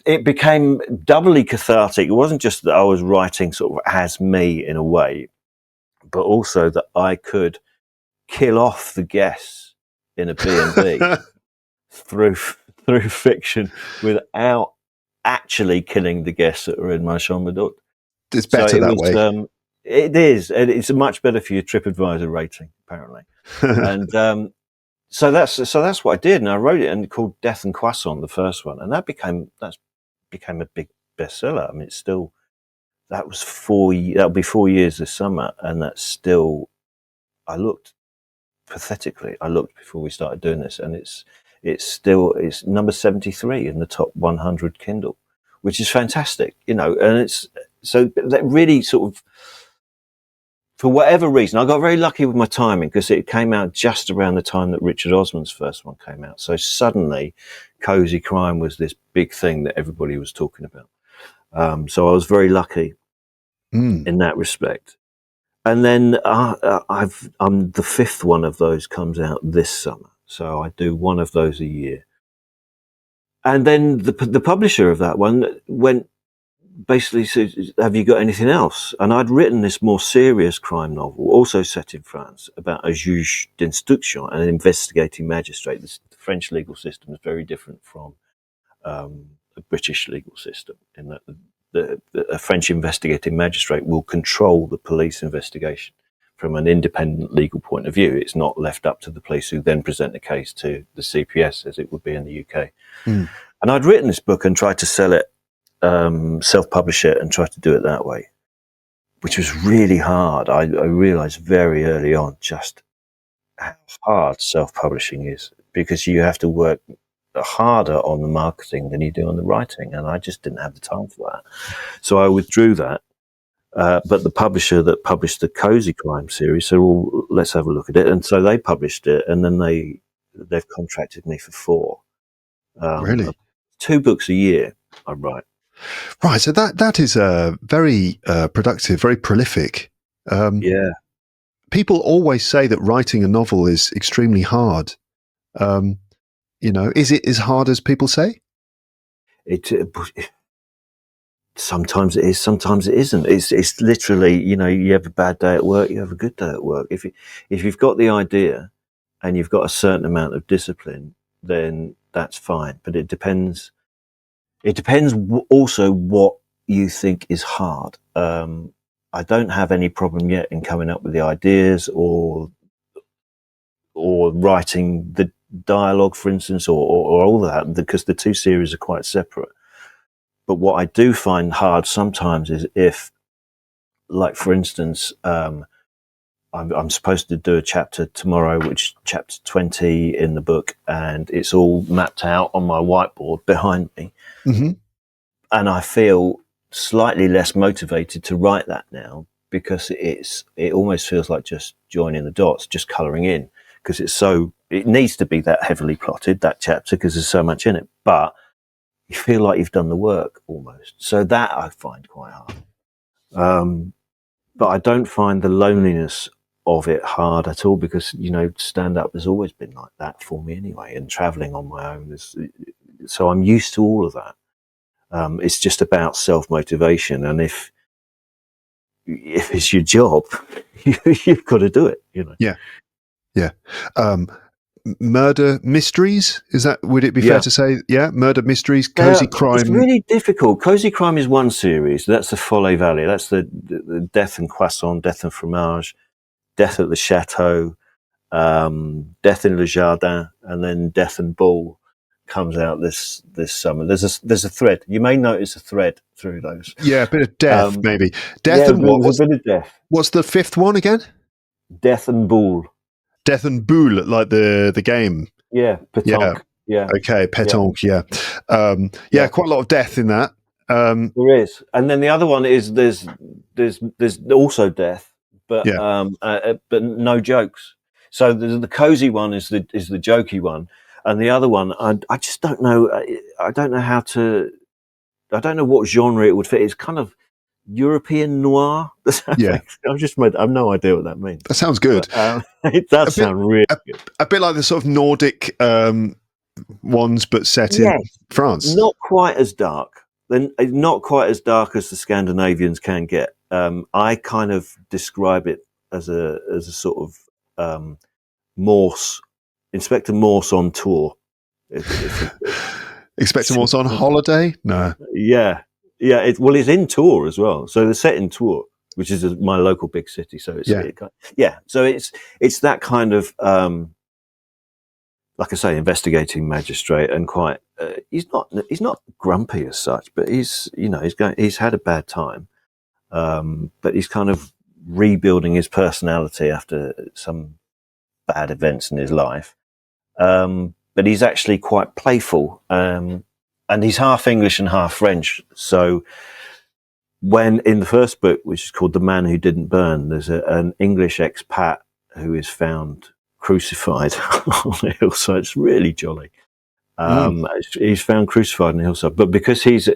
it became doubly cathartic. It wasn't just that I was writing sort of as me in a way, but also that I could kill off the guests in a B&B through fiction without actually killing the guests that are in my chambre d'hôte. It's better that way. It is. It's much better for your TripAdvisor rating, apparently. And so that's what I did, and I wrote it and called Death and Croissant, the first one, and that became a big bestseller. I mean, it's still, that'll be 4 years this summer, and that's still. I looked pathetically. I looked before we started doing this, and it's number 73 in the top 100 Kindle, which is fantastic, and it's so that really sort of. For whatever reason, I got very lucky with my timing because it came out just around the time that Richard Osman's first one came out. So suddenly, cozy crime was this big thing that everybody was talking about. So I was very lucky in that respect. And then I'm the fifth one of those comes out this summer. So I do one of those a year. And then the publisher of that one went. Basically said, have you got anything else? And I'd written this more serious crime novel, also set in France, about a juge d'instruction, an investigating magistrate. The French legal system is very different from the British legal system, in that a French investigating magistrate will control the police investigation from an independent legal point of view. It's not left up to the police, who then present the case to the CPS, as it would be in the UK. And I'd written this book and tried to sell it, self-publish it, and try to do it that way, which was really hard. I realized very early on just how hard self-publishing is, because you have to work harder on the marketing than you do on the writing, and I just didn't have the time for that. So I withdrew that. But the publisher that published the Cozy Crime series said, well, let's have a look at it. And so they published it, and then they've contracted me for 4. Really? 2 books a year I write. Right, so that is very productive, very prolific. Yeah. People always say that writing a novel is extremely hard. Is it as hard as people say? Sometimes it is, sometimes it isn't. It's literally, you have a bad day at work, you have a good day at work. If you've got the idea and you've got a certain amount of discipline, then that's fine. But it depends. It depends also what you think is hard. I don't have any problem yet in coming up with the ideas or writing the dialogue, for instance, or all that, because the 2 series are quite separate. But what I do find hard sometimes is if, like, for instance, I'm supposed to do a chapter tomorrow, which is chapter 20 in the book, and it's all mapped out on my whiteboard behind me. Mm-hmm. And I feel slightly less motivated to write that now, because it almost feels like just joining the dots, just colouring in, because it needs to be that heavily plotted, that chapter, because there's so much in it, but you feel like you've done the work almost. So that I find quite hard. But I don't find the loneliness of it hard at all, because, stand-up has always been like that for me anyway, and travelling on my own. So I'm used to all of that. It's just about self-motivation, and if it's your job, you've got to do it. Yeah. Murder mysteries, would it be fair to say? Yeah, murder mysteries, cozy crime. It's really difficult. Cozy crime is one series. That's the Follet Valley. That's the Death and Croissant, Death and Fromage, Death at the Chateau, Death in Le Jardin, and then Death and Ball comes out this summer. There's a thread. You may notice a thread through those. Yeah, a bit of death, maybe. Death Yeah, and what? there's a bit of death. What's the fifth one again? Death and Boule. Death and Boule, like the game. Yeah, Yeah. pétanque. Yeah. Okay, pétanque. Yeah. Yeah. Quite a lot of death in that. There is, and then the other one is there's also death, but Yeah. but no jokes. So the cozy one is the jokey one, and the other one I just don't know. I don't know how to. I don't know what genre it would fit. It's kind of European noir. Yeah. I've no idea what that means. That sounds good. But, it does sound really good. A bit like the sort of Nordic ones, but set in France. Not quite as dark. Then not quite as dark as the Scandinavians can get. I kind of describe it as a sort of Morse, Inspector Morse on tour. Inspector Morse on holiday? No. Yeah. It's in Tours as well. So they're set in Tours, which is my local big city. So it's So it's that kind of like I say, investigating magistrate, and quite. He's not grumpy as such, but he's had a bad time, but he's kind of rebuilding his personality after some bad events in his life. But he's actually quite playful, and he's half English and half French. So when in the first book, which is called The Man Who Didn't Burn, there's an English expat who is found crucified on a hillside. It's really jolly. He's found crucified on the hillside, but because he's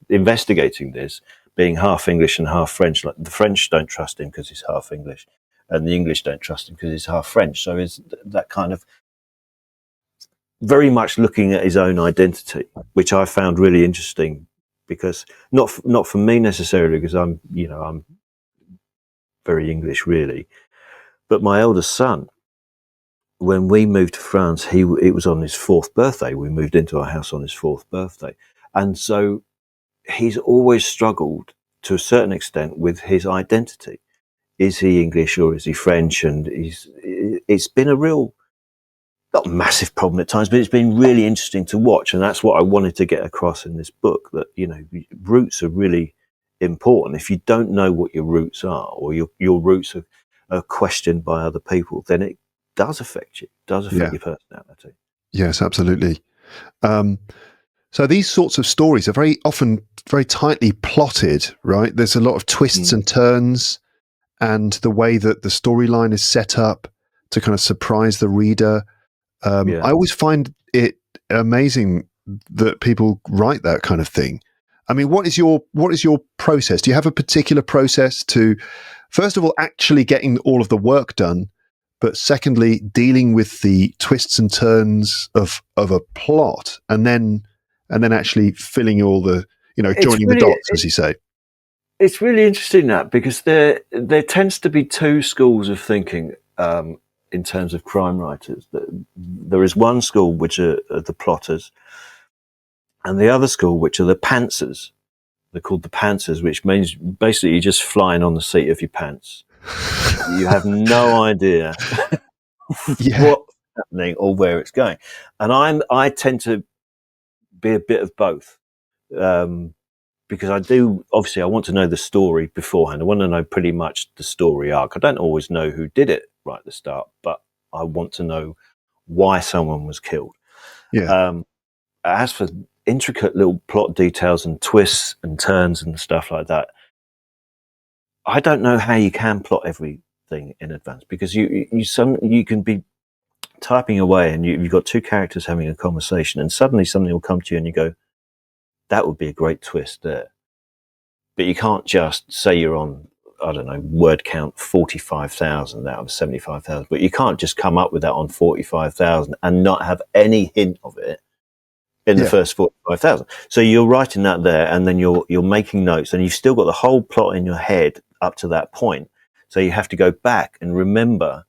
investigating this, being half English and half French, like the French don't trust him because he's half English, and the English don't trust him because he's half French. So it's that kind of very much looking at his own identity, which I found really interesting, because not for me necessarily, because I'm very English really, but my eldest son, when we moved to France, it was on his 4th birthday. We moved into our house on his 4th birthday. And so he's always struggled to a certain extent with his identity. Is he English or is he French? And it's been a real, not massive problem at times, but it's been really interesting to watch. And that's what I wanted to get across in this book, that, roots are really important. If you don't know what your roots are, or your roots are questioned by other people, then it does affect you, your personality. Yes, absolutely. So these sorts of stories are very often very tightly plotted, right? There's a lot of twists and turns, and the way that the storyline is set up to kind of surprise the reader. I always find it amazing that people write that kind of thing. I mean, what is your process? Do you have a particular process to, first of all, actually getting all of the work done, but secondly, dealing with the twists and turns of a plot, and then actually filling all the, joining the dots, as you say? It's really interesting, that, because there tends to be two schools of thinking in terms of crime writers. There is one school which are the plotters, and the other school which are the pantsers. They're called the pantsers, which means basically you're just flying on the seat of your pants. You have no idea what's happening or where it's going. And I tend to be a bit of both, because I want to know the story beforehand. I want to know pretty much the story arc. I don't always know who did it right at the start, but I want to know why someone was killed. As for intricate little plot details and twists and turns and stuff like that, I don't know how you can plot everything in advance, because you can be typing away and you've got two characters having a conversation, and suddenly something will come to you and you go, that would be a great twist there. But you can't just say you're on, I don't know, word count 45,000 out of 75,000, but you can't just come up with that on 45,000 and not have any hint of it in the first 45,000. So you're writing that there, and then you're making notes, and you've still got the whole plot in your head up to that point. So you have to go back and remember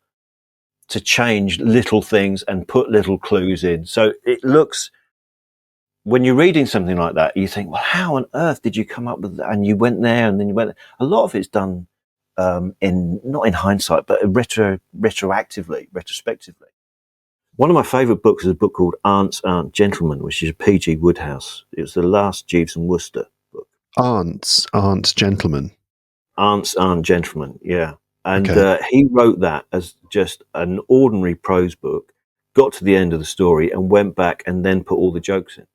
to change little things and put little clues in. So it looks, when you're reading something like that, you think, well, how on earth did you come up with that? And you went there, and then you went there. A lot of it's done not in hindsight, but retrospectively. One of my favourite books is a book called Aunts, Aunt, Gentlemen, which is a P.G. Wodehouse. It was the last Jeeves and Wooster book. Aunts, Gentlemen. Aunts, Aunt, Gentlemen, yeah. And Okay. he wrote that as just an ordinary prose book, got to the end of the story and went back and then put all the jokes in.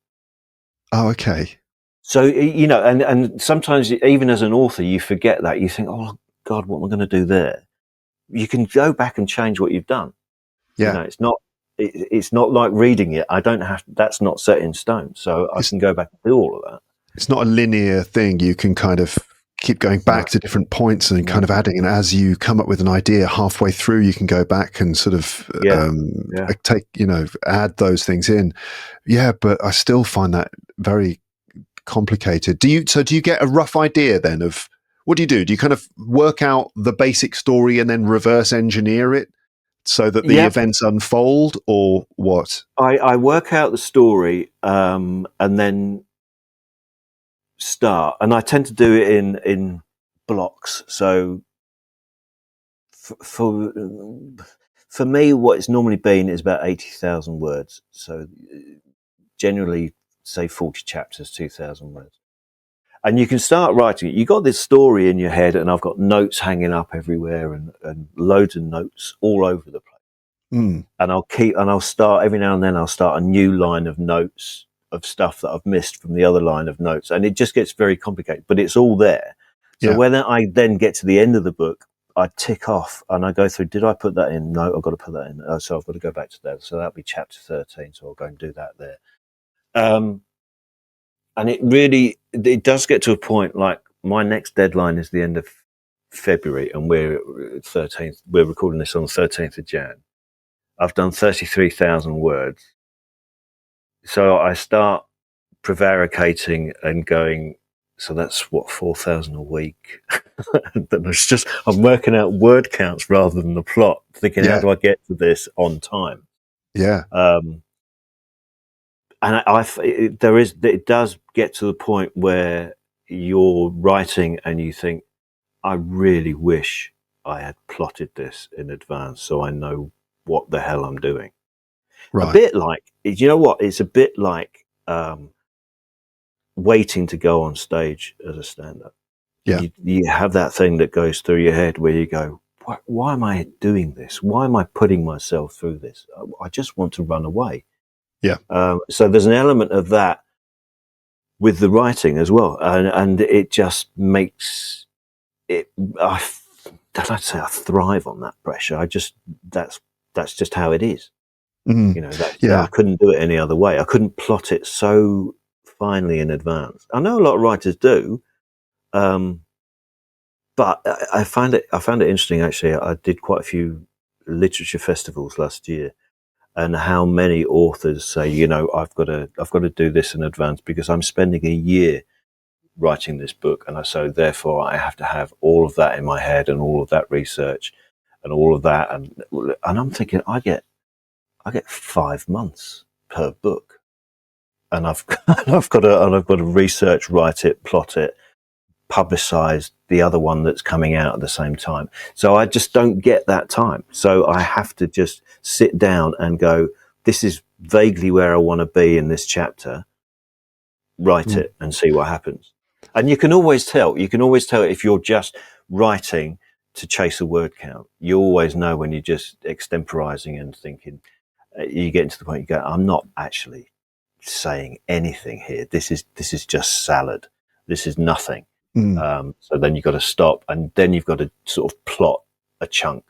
Oh, okay. So, you know, and sometimes even as an author, you forget that. You think, oh, God, what am I going to do there? You can go back and change what you've done. You Yeah. know, it's not like reading it. I don't have, that's not set in stone. So I It's can go back and do all of that. it's not a linear thing. You can kind of keep going back No, to different points and kind no. of adding. And as you come up with an idea halfway through, you can go back and sort of Yeah, yeah. take, add those things in. Yeah, but I still find that very complicated. Do you get a rough idea then of what do you do? Do you kind of work out the basic story and then reverse engineer it so that the Yeah, events unfold, or what? I work out the story and then start. And I tend to do it in blocks. So for for me, what it's normally been is about 80,000 words. So generally, say 40 chapters, 2,000 words. And you can start writing it. You've got this story in your head, and I've got notes hanging up everywhere and loads of notes all over the place. Mm, And I'll start every now and then, I'll start a new line of notes of stuff that I've missed from the other line of notes. And it just gets very complicated, but it's all there. So yeah, when I then get to the end of the book, I tick off and I go through, did I put that in? No, I've got to put that in. Oh, so I've got to go back to that. So that'll be chapter 13. So I'll go and do that there. And it does get to a point like my next deadline is the end of February and we're recording this on the 13th of Jan. I've done 33,000 words. So I start prevaricating and going, so that's what, 4,000 a week. Then I'm working out word counts rather than the plot, thinking, how yeah, do I get to this on time? yeah. And it does get to the point where you're writing and you think, I really wish I had plotted this in advance so I know what the hell I'm doing. A Right. bit like, you know what? It's a bit like waiting to go on stage as a stand-up. Yeah, You have that thing that goes through your head where you go, why am I doing this? Why am I putting myself through this? I just want to run away. yeah. So there's an element of that with the writing as well, and it just makes it. I'd say I thrive on that pressure. That's just how it is. Mm, You know, I yeah. couldn't do it any other way. I couldn't plot it so finely in advance. I know a lot of writers do, but I found it interesting. Actually, I did quite a few literature festivals last year, and how many authors say, you know, I've got to do this in advance because I'm spending a year writing this book, and so therefore I have to have all of that in my head and all of that research and all of that, and I'm thinking I get 5 months per book, and I've got to research, write it, plot it, publicize the other one that's coming out at the same time. So I just don't get that time. So I have to just sit down and go, this is vaguely where I want to be in this chapter, write Mm, it and see what happens. And you can always tell if you're just writing to chase a word count. You always know when you're just extemporizing and thinking, you get into the point you go, I'm not actually saying anything here. This is just salad. This is nothing. mm. So then you've got to stop, and then you've got to sort of plot a chunk.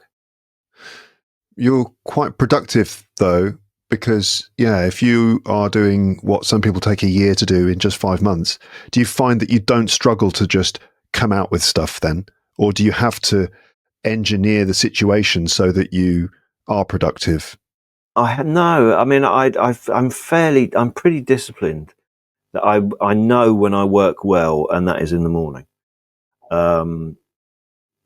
You're quite productive though, because yeah, if you are doing what some people take a year to do in just 5 months, do you find that you don't struggle to just come out with stuff then, or do you have to engineer the situation so that you are productive? No, I mean, I'm pretty disciplined. That I know when I work well, and that is in the morning. Um,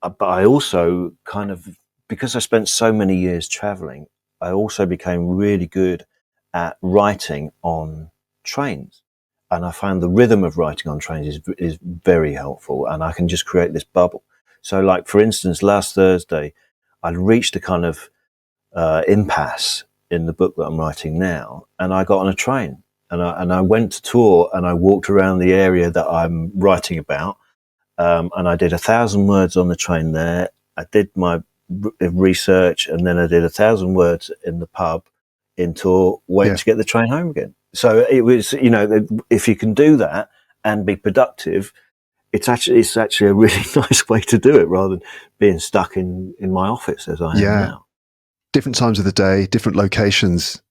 but I also kind of, because I spent so many years traveling, I also became really good at writing on trains. And I find the rhythm of writing on trains is very helpful, and I can just create this bubble. So, like for instance, last Thursday, I'd reached a kind of impasse in the book that I'm writing now, and I got on a train and I went to tour and I walked around the area that I'm writing about, and I did 1,000 words on the train there. I did my research, and then I did 1,000 words in the pub in tour, waiting to get the train home again. So it was, if you can do that and be productive, it's actually a really nice way to do it, rather than being stuck in my office as I am now. Different times of the day, different locations.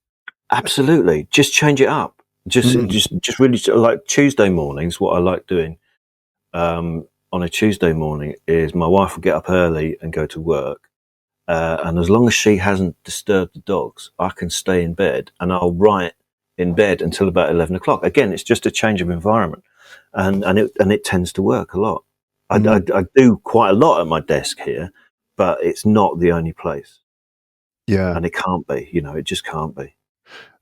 Absolutely. Just change it up. Just really, like Tuesday mornings, what I like doing on a Tuesday morning is my wife will get up early and go to work. And as long as she hasn't disturbed the dogs, I can stay in bed and I'll write in bed until about 11 o'clock. Again, it's just a change of environment, and it tends to work a lot. I do quite a lot at my desk here, but it's not the only place. Yeah. And it can't be, it just can't be.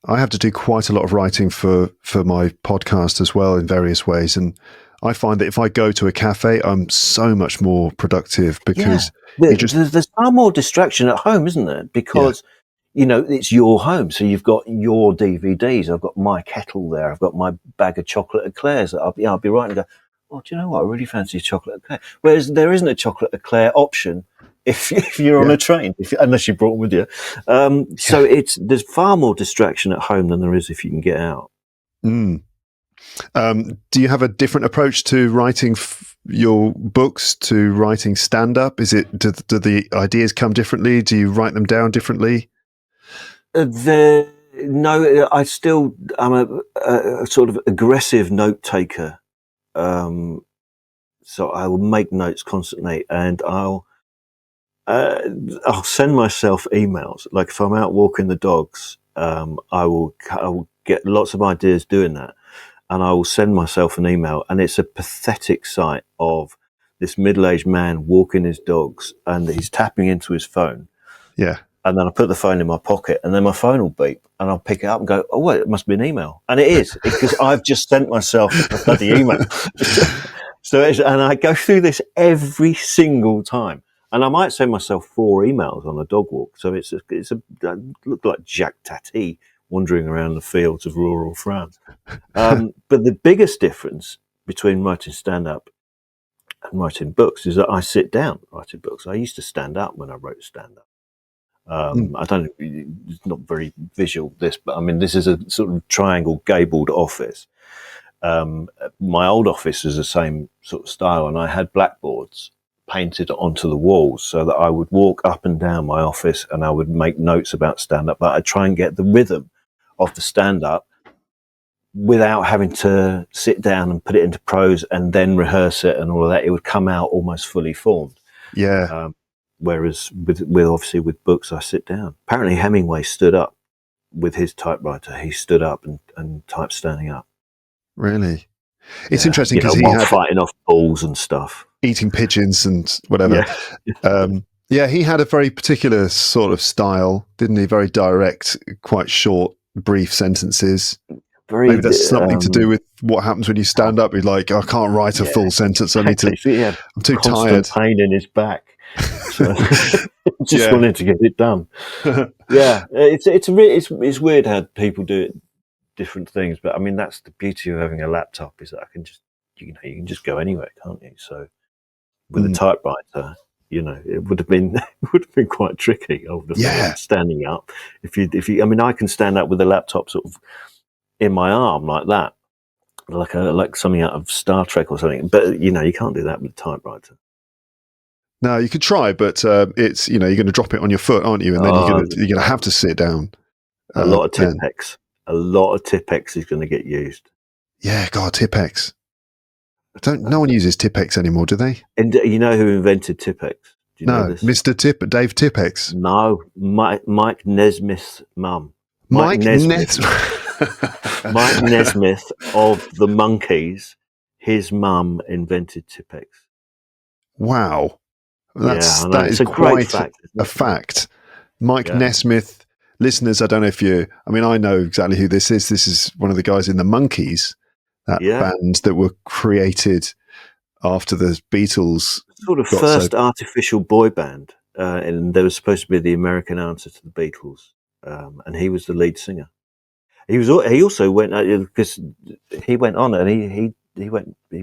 I have to do quite a lot of writing for my podcast as well in various ways. And I find that if I go to a cafe, I'm so much more productive because there's far more distraction at home, isn't there? Because, it's your home. So you've got your DVDs. I've got my kettle there. I've got my bag of chocolate eclairs that I'll be writing and go, oh, do you know what? I really fancy a chocolate eclair. Whereas there isn't a chocolate eclair option if you're on a train, unless you brought them with you. So there's far more distraction at home than there is if you can get out. Mm. Do you have a different approach to writing your books to writing stand-up? Is it do the ideas come differently? Do you write them down differently? No, I'm a sort of aggressive note taker. So I will make notes constantly, and I'll send myself emails. Like if I'm out walking the dogs, I will get lots of ideas doing that, and I will send myself an email. And it's a pathetic sight of this middle-aged man walking his dogs, and he's tapping into his phone. Yeah. And then I put the phone in my pocket, and then my phone will beep, and I'll pick it up and go, "Oh wait, it must be an email," and it is because I've just sent myself a bloody email. And I go through this every single time. And I might send myself 4 emails on a dog walk. So I look like Jacques Tati wandering around the fields of rural France. But the biggest difference between writing stand-up and writing books is that I sit down writing books. I used to stand up when I wrote stand-up. I don't, it's not very visual, this, but I mean, this is a sort of triangle gabled office. My old office is the same sort of style, and I had blackboards painted onto the walls so that I would walk up and down my office and I would make notes about stand-up, but I'd try and get the rhythm of the stand-up without having to sit down and put it into prose and then rehearse it and all of that. It would come out almost fully formed. Yeah. Whereas with books, I sit down. Apparently Hemingway stood up with his typewriter. He stood up and typed standing up. Really? It's interesting because he had fighting off bulls and stuff, eating pigeons and whatever. He had a very particular sort of style, didn't he? Very direct, quite short, brief sentences. Maybe that's something to do with what happens when you stand up. You're like, I can't write a full sentence. I need to. I'm too tired. Pain in his back. So just wanted to get it done. It's weird how people do it, different things, but I mean that's the beauty of having a laptop, is that I can just you can just go anywhere, can't you? So with a typewriter, it would have been quite tricky. Standing up. If you, I mean, I can stand up with a laptop sort of in my arm like that, like something out of Star Trek or something. But you can't do that with a typewriter. No, you could try, but it's you're going to drop it on your foot, aren't you? And then you're going to have to sit down. A lot of Tipex. A lot of Tipex is going to get used. Yeah, God, Tipex. No one uses Tipex anymore, do they? And you know who invented Tipex? Do you know this? Mr. Dave Tipex. No, Mike Nesmith's mum. Mike Nesmith. Mike Nesmith of the Monkees. His mum invented Tipex. Wow. That is quite a fact. Mike Nesmith. Listeners, I don't know if I know exactly who this is. This is one of the guys in the Monkees, that band that were created after the Beatles. Sort of first artificial boy band. And they were supposed to be the American answer to the Beatles. and he was the lead singer. He also went because he went on and he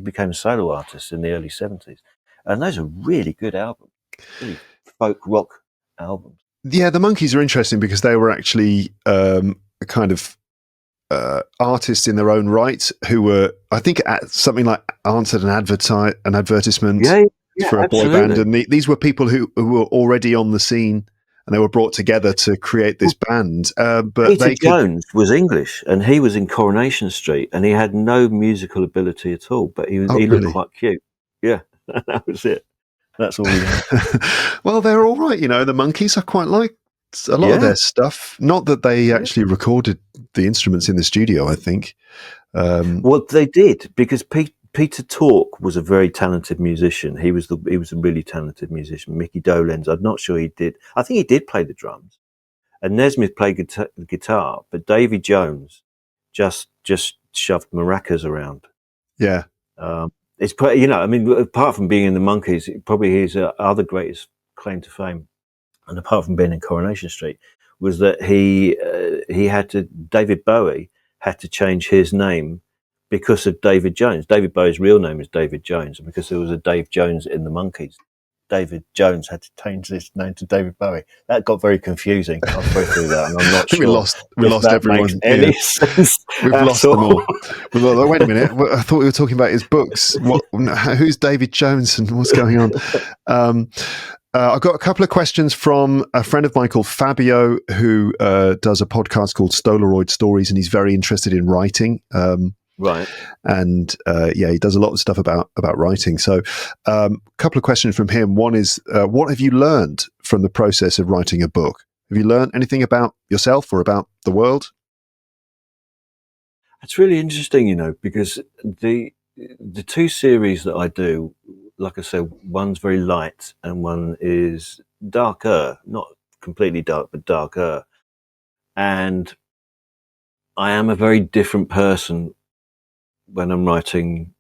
became a solo artist in the early 70s, and those are really good albums, really folk rock albums. Yeah, the Monkees are interesting because they were actually kind of artists in their own right who were, I think, something like answered an advertisement for a boy band, and these were people who were already on the scene, and they were brought together to create this band. But Peter Jones was English, and he was in Coronation Street, and he had no musical ability at all, but he looked quite cute. Yeah, that was it. That's all we had. Well, they're all right, the Monkees. I quite like a lot of their stuff. Not that they actually recorded the instruments in the studio, I think. Well, they did, because Peter Tork was a very talented musician. He was a really talented musician. Mickey Dolenz, I'm not sure he did. I think he did play the drums, and Nesmith played guitar. But Davy Jones just shoved maracas around. Yeah, it's apart from being in the Monkees, probably his other greatest claim to fame, and apart from being in Coronation Street, was that David Bowie had to change his name because of David Jones. David Bowie's real name is David Jones, and because there was a Dave Jones in the Monkees, David Jones had to change his name to David Bowie. That got very confusing halfway through that, and I'm not sure. We lost everyone. Makes any sense. We've lost them all. Wait a minute. I thought we were talking about his books. Who's David Jones and what's going on? I've got a couple of questions from a friend of mine called Fabio, who does a podcast called Stolaroid Stories, and he's very interested in writing. Right. And he does a lot of stuff about writing. So a couple of questions from him. One is, what have you learned from the process of writing a book? Have you learned anything about yourself or about the world? It's really interesting, because the two series that I do, like I said, one's very light and one is darker, not completely dark, but darker. And I am a very different person when I'm writing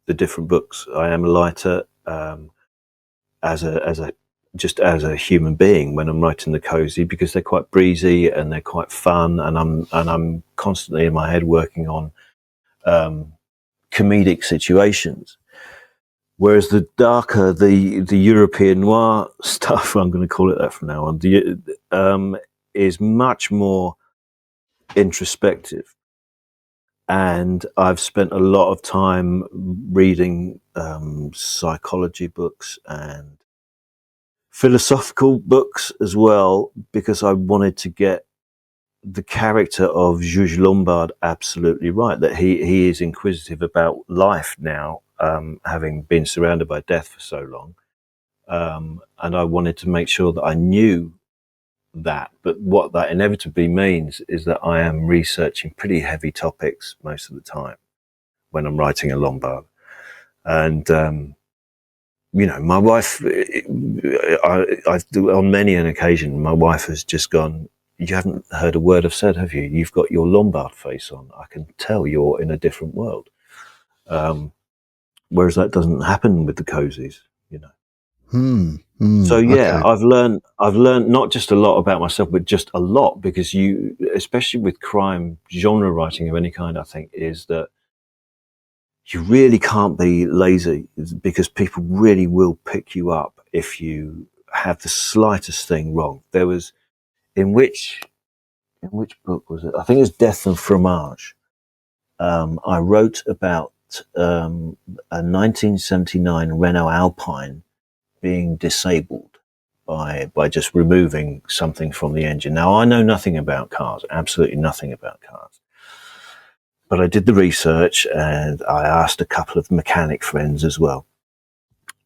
the different books. I am lighter as a human being when I'm writing the Cosy, because they're quite breezy and they're quite fun, and I'm constantly in my head working on comedic situations. Whereas the darker, the European noir stuff, I'm going to call it that from now on, is much more introspective. And I've spent a lot of time reading psychology books and philosophical books as well, because I wanted to get the character of Jules Lombard absolutely right, that he is inquisitive about life now, having been surrounded by death for so long. And I wanted to make sure that I knew that. But what that inevitably means is that I am researching pretty heavy topics most of the time when I'm writing a Lombard. And, my wife, on many an occasion, my wife has just gone, "You haven't heard a word I've said, have you? You've got your Lombard face on. I can tell you're in a different world." Whereas that doesn't happen with the Cosies, So yeah, okay. I've learned not just a lot about myself, but just a lot, because especially with crime genre writing of any kind, I think, is that you really can't be lazy, because people really will pick you up if you have the slightest thing wrong. There was, in which book was it? I think it was Death and Fromage. I wrote about a 1979 Renault Alpine being disabled by just removing something from the engine. Now, I know nothing about cars, absolutely nothing about cars. But I did the research, and I asked a couple of mechanic friends as well.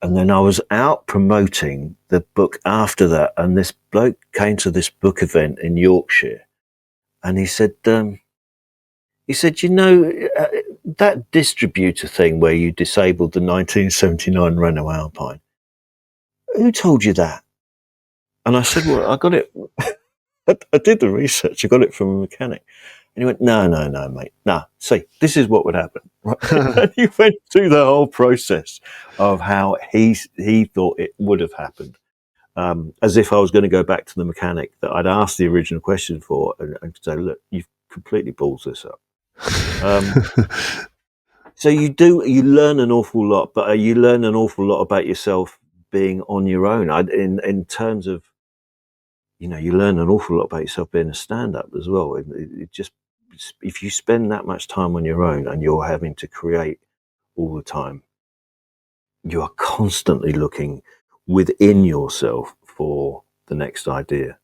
And then I was out promoting the book after that, and this bloke came to this book event in Yorkshire, and he said, that distributor thing where you disabled the 1979 Renault Alpine, who told you that? And I said, well, I got it. I did the research. I got it from a mechanic. And he went, no, mate. No, see, this is what would happen. Right? And he went through the whole process of how he thought it would have happened. as if I was going to go back to the mechanic that I'd asked the original question for and say, look, you've completely balls this up. So you learn an awful lot, but you learn an awful lot about yourself being on your own. In terms of, you learn an awful lot about yourself being a stand-up as well. It just, if you spend that much time on your own and you're having to create all the time, you are constantly looking within yourself for the next idea.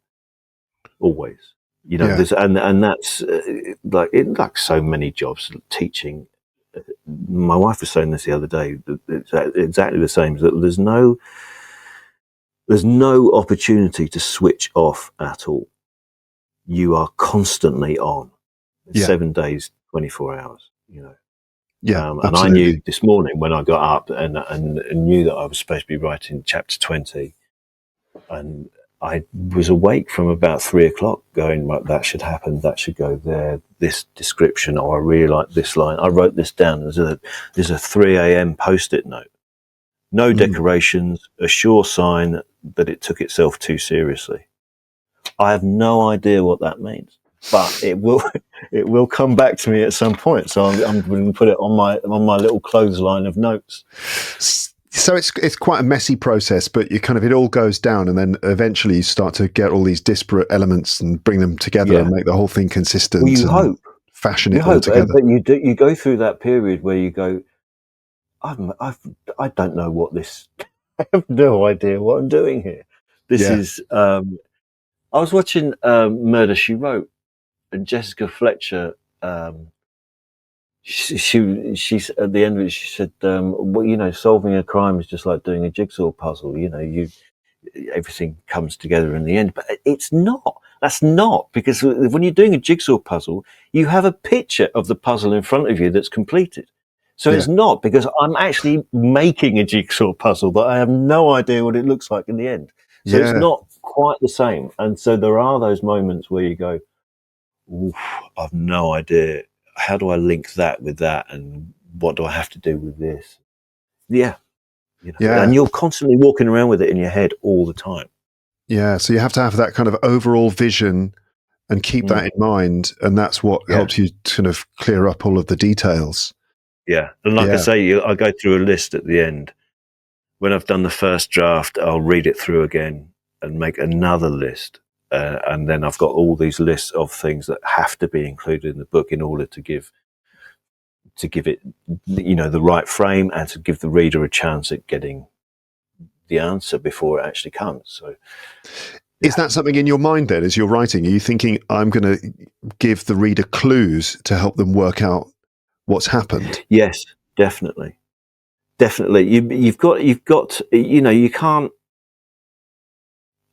Always, there's, and that's like so many jobs, teaching. My wife was saying this the other day. It's exactly the same. That there's no opportunity to switch off at all. You are constantly on. 7 days, 24 hours. Yeah, and I knew this morning when I got up and knew that I was supposed to be writing chapter 20, and I was awake from about 3 o'clock going, right, that should happen, that should go there, this description, I really like this line, I wrote this down. There's a 3 a.m. post-it note. No decorations, a sure sign that it took itself too seriously. I have no idea what that means, but it will come back to me at some point. So I'm going to put it on my little clothesline of notes. So it's quite a messy process, but it all goes down, and then eventually you start to get all these disparate elements and bring them together and make the whole thing consistent. Well, you hope, fashion it all together. But you go through that period where you go, I don't know what this. I have no idea what I'm doing here. This is. I was watching Murder, She Wrote, and Jessica Fletcher. She's at the end of it. She said, "Well, solving a crime is just like doing a jigsaw puzzle. Everything comes together in the end." But it's not. That's not, because when you're doing a jigsaw puzzle, you have a picture of the puzzle in front of you that's completed. So it's not, because I'm actually making a jigsaw puzzle that I have no idea what it looks like in the end. So it's not quite the same. And so there are those moments where you go, oof, I've no idea. How do I link that with that? And what do I have to do with this? Yeah. And you're constantly walking around with it in your head all the time. Yeah. So you have to have that kind of overall vision and keep that in mind. And that's what helps you kind of clear up all of the details. Yeah. And like I say, I go through a list at the end. When I've done the first draft, I'll read it through again and make another list. And then I've got all these lists of things that have to be included in the book in order to give it, the right frame, and to give the reader a chance at getting the answer before it actually comes. So, is that something in your mind then, as you're writing? Are you thinking, I'm going to give the reader clues to help them work out what's happened? Yes, definitely. You've got, you can't.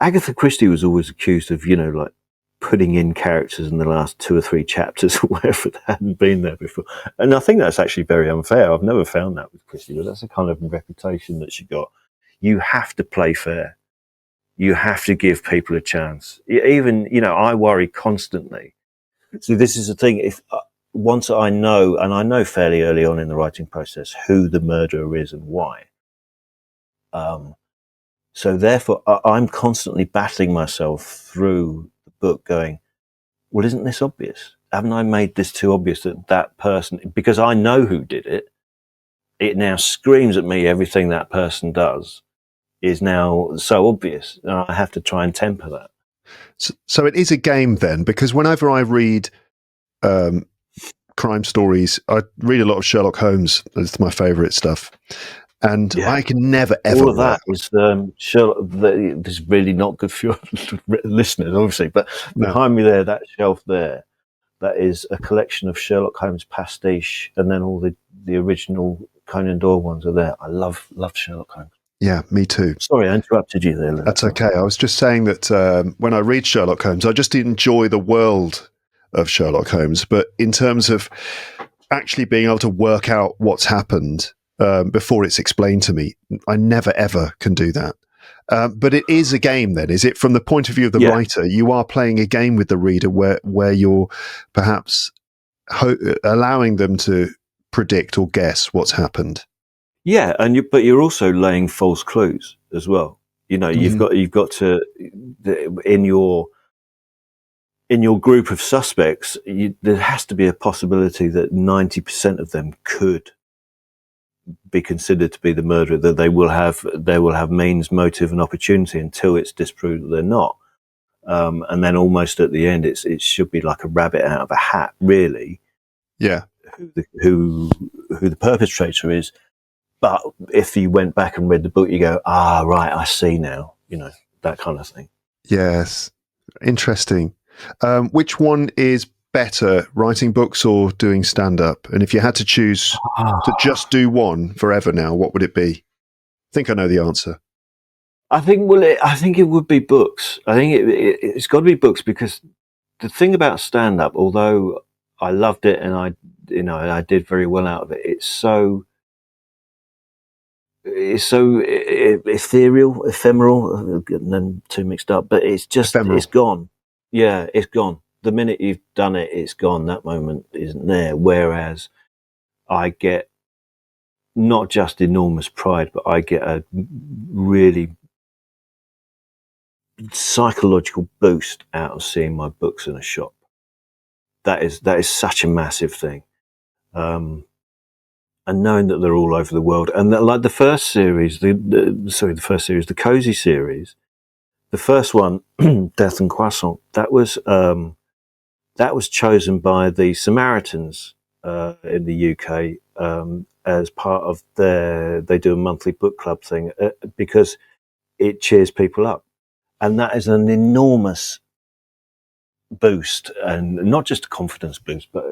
Agatha Christie was always accused of, like putting in characters in the last 2 or 3 chapters or whatever that hadn't been there before. And I think that's actually very unfair. I've never found that with Christie, but that's a kind of reputation that she got. You have to play fair. You have to give people a chance. Even, I worry constantly. So this is the thing. If once I know, and I know fairly early on in the writing process, who the murderer is and why. So therefore, I'm constantly battling myself through the book going, well, isn't this obvious? Haven't I made this too obvious that person, because I know who did it, it now screams at me everything that person does is now so obvious, and I have to try and temper that. So it is a game then, because whenever I read crime stories, I read a lot of Sherlock Holmes. It's my favourite stuff. And I can never, ever. All of that is Sherlock. This is really not good for your listeners, obviously. But behind me there, that shelf there, that is a collection of Sherlock Holmes pastiche, and then all the original Conan Doyle ones are there. I love Sherlock Holmes. Yeah, me too. Sorry, I interrupted you there, Lynn. That's okay. I was just saying that when I read Sherlock Holmes, I just enjoy the world of Sherlock Holmes. But in terms of actually being able to work out what's happened before it's explained to me, I never, ever can do that. But it is a game then. Is it, from the point of view of the writer, you are playing a game with the reader where you're perhaps allowing them to predict or guess what's happened? Yeah, but you're also laying false clues as well. You know, Mhm. you've got to in your group of suspects, there has to be a possibility that 90% of them could be considered to be the murderer. That they will have means, motive, and opportunity until it's disproved that they're not. And then almost at the end, it should be like a rabbit out of a hat, really. Yeah. Who the perpetrator is. But if you went back and read the book, you go, right, I see now. You know, that kind of thing. Yes. Interesting. Which one is better, writing books or doing stand-up? And if you had to choose to just do one forever now, what would it be? I think I know the answer. I think it would be books. I think it's got to be books, because the thing about stand up, although I loved it and I did very well out of it, it's so ethereal, ephemeral, and then too mixed up. But it's Ephemeral. gone. Yeah, it's gone. The minute you've done it, it's gone. That moment isn't there. Whereas I get not just enormous pride, but I get a really psychological boost out of seeing my books in a shop. That is such a massive thing, and knowing that they're all over the world, and that, like the first series, the Cosy series, the first one, Death and Croissant, that was chosen by the Samaritans in the UK as part of they do a monthly book club thing because it cheers people up, and that is an enormous boost, and not just a confidence boost, but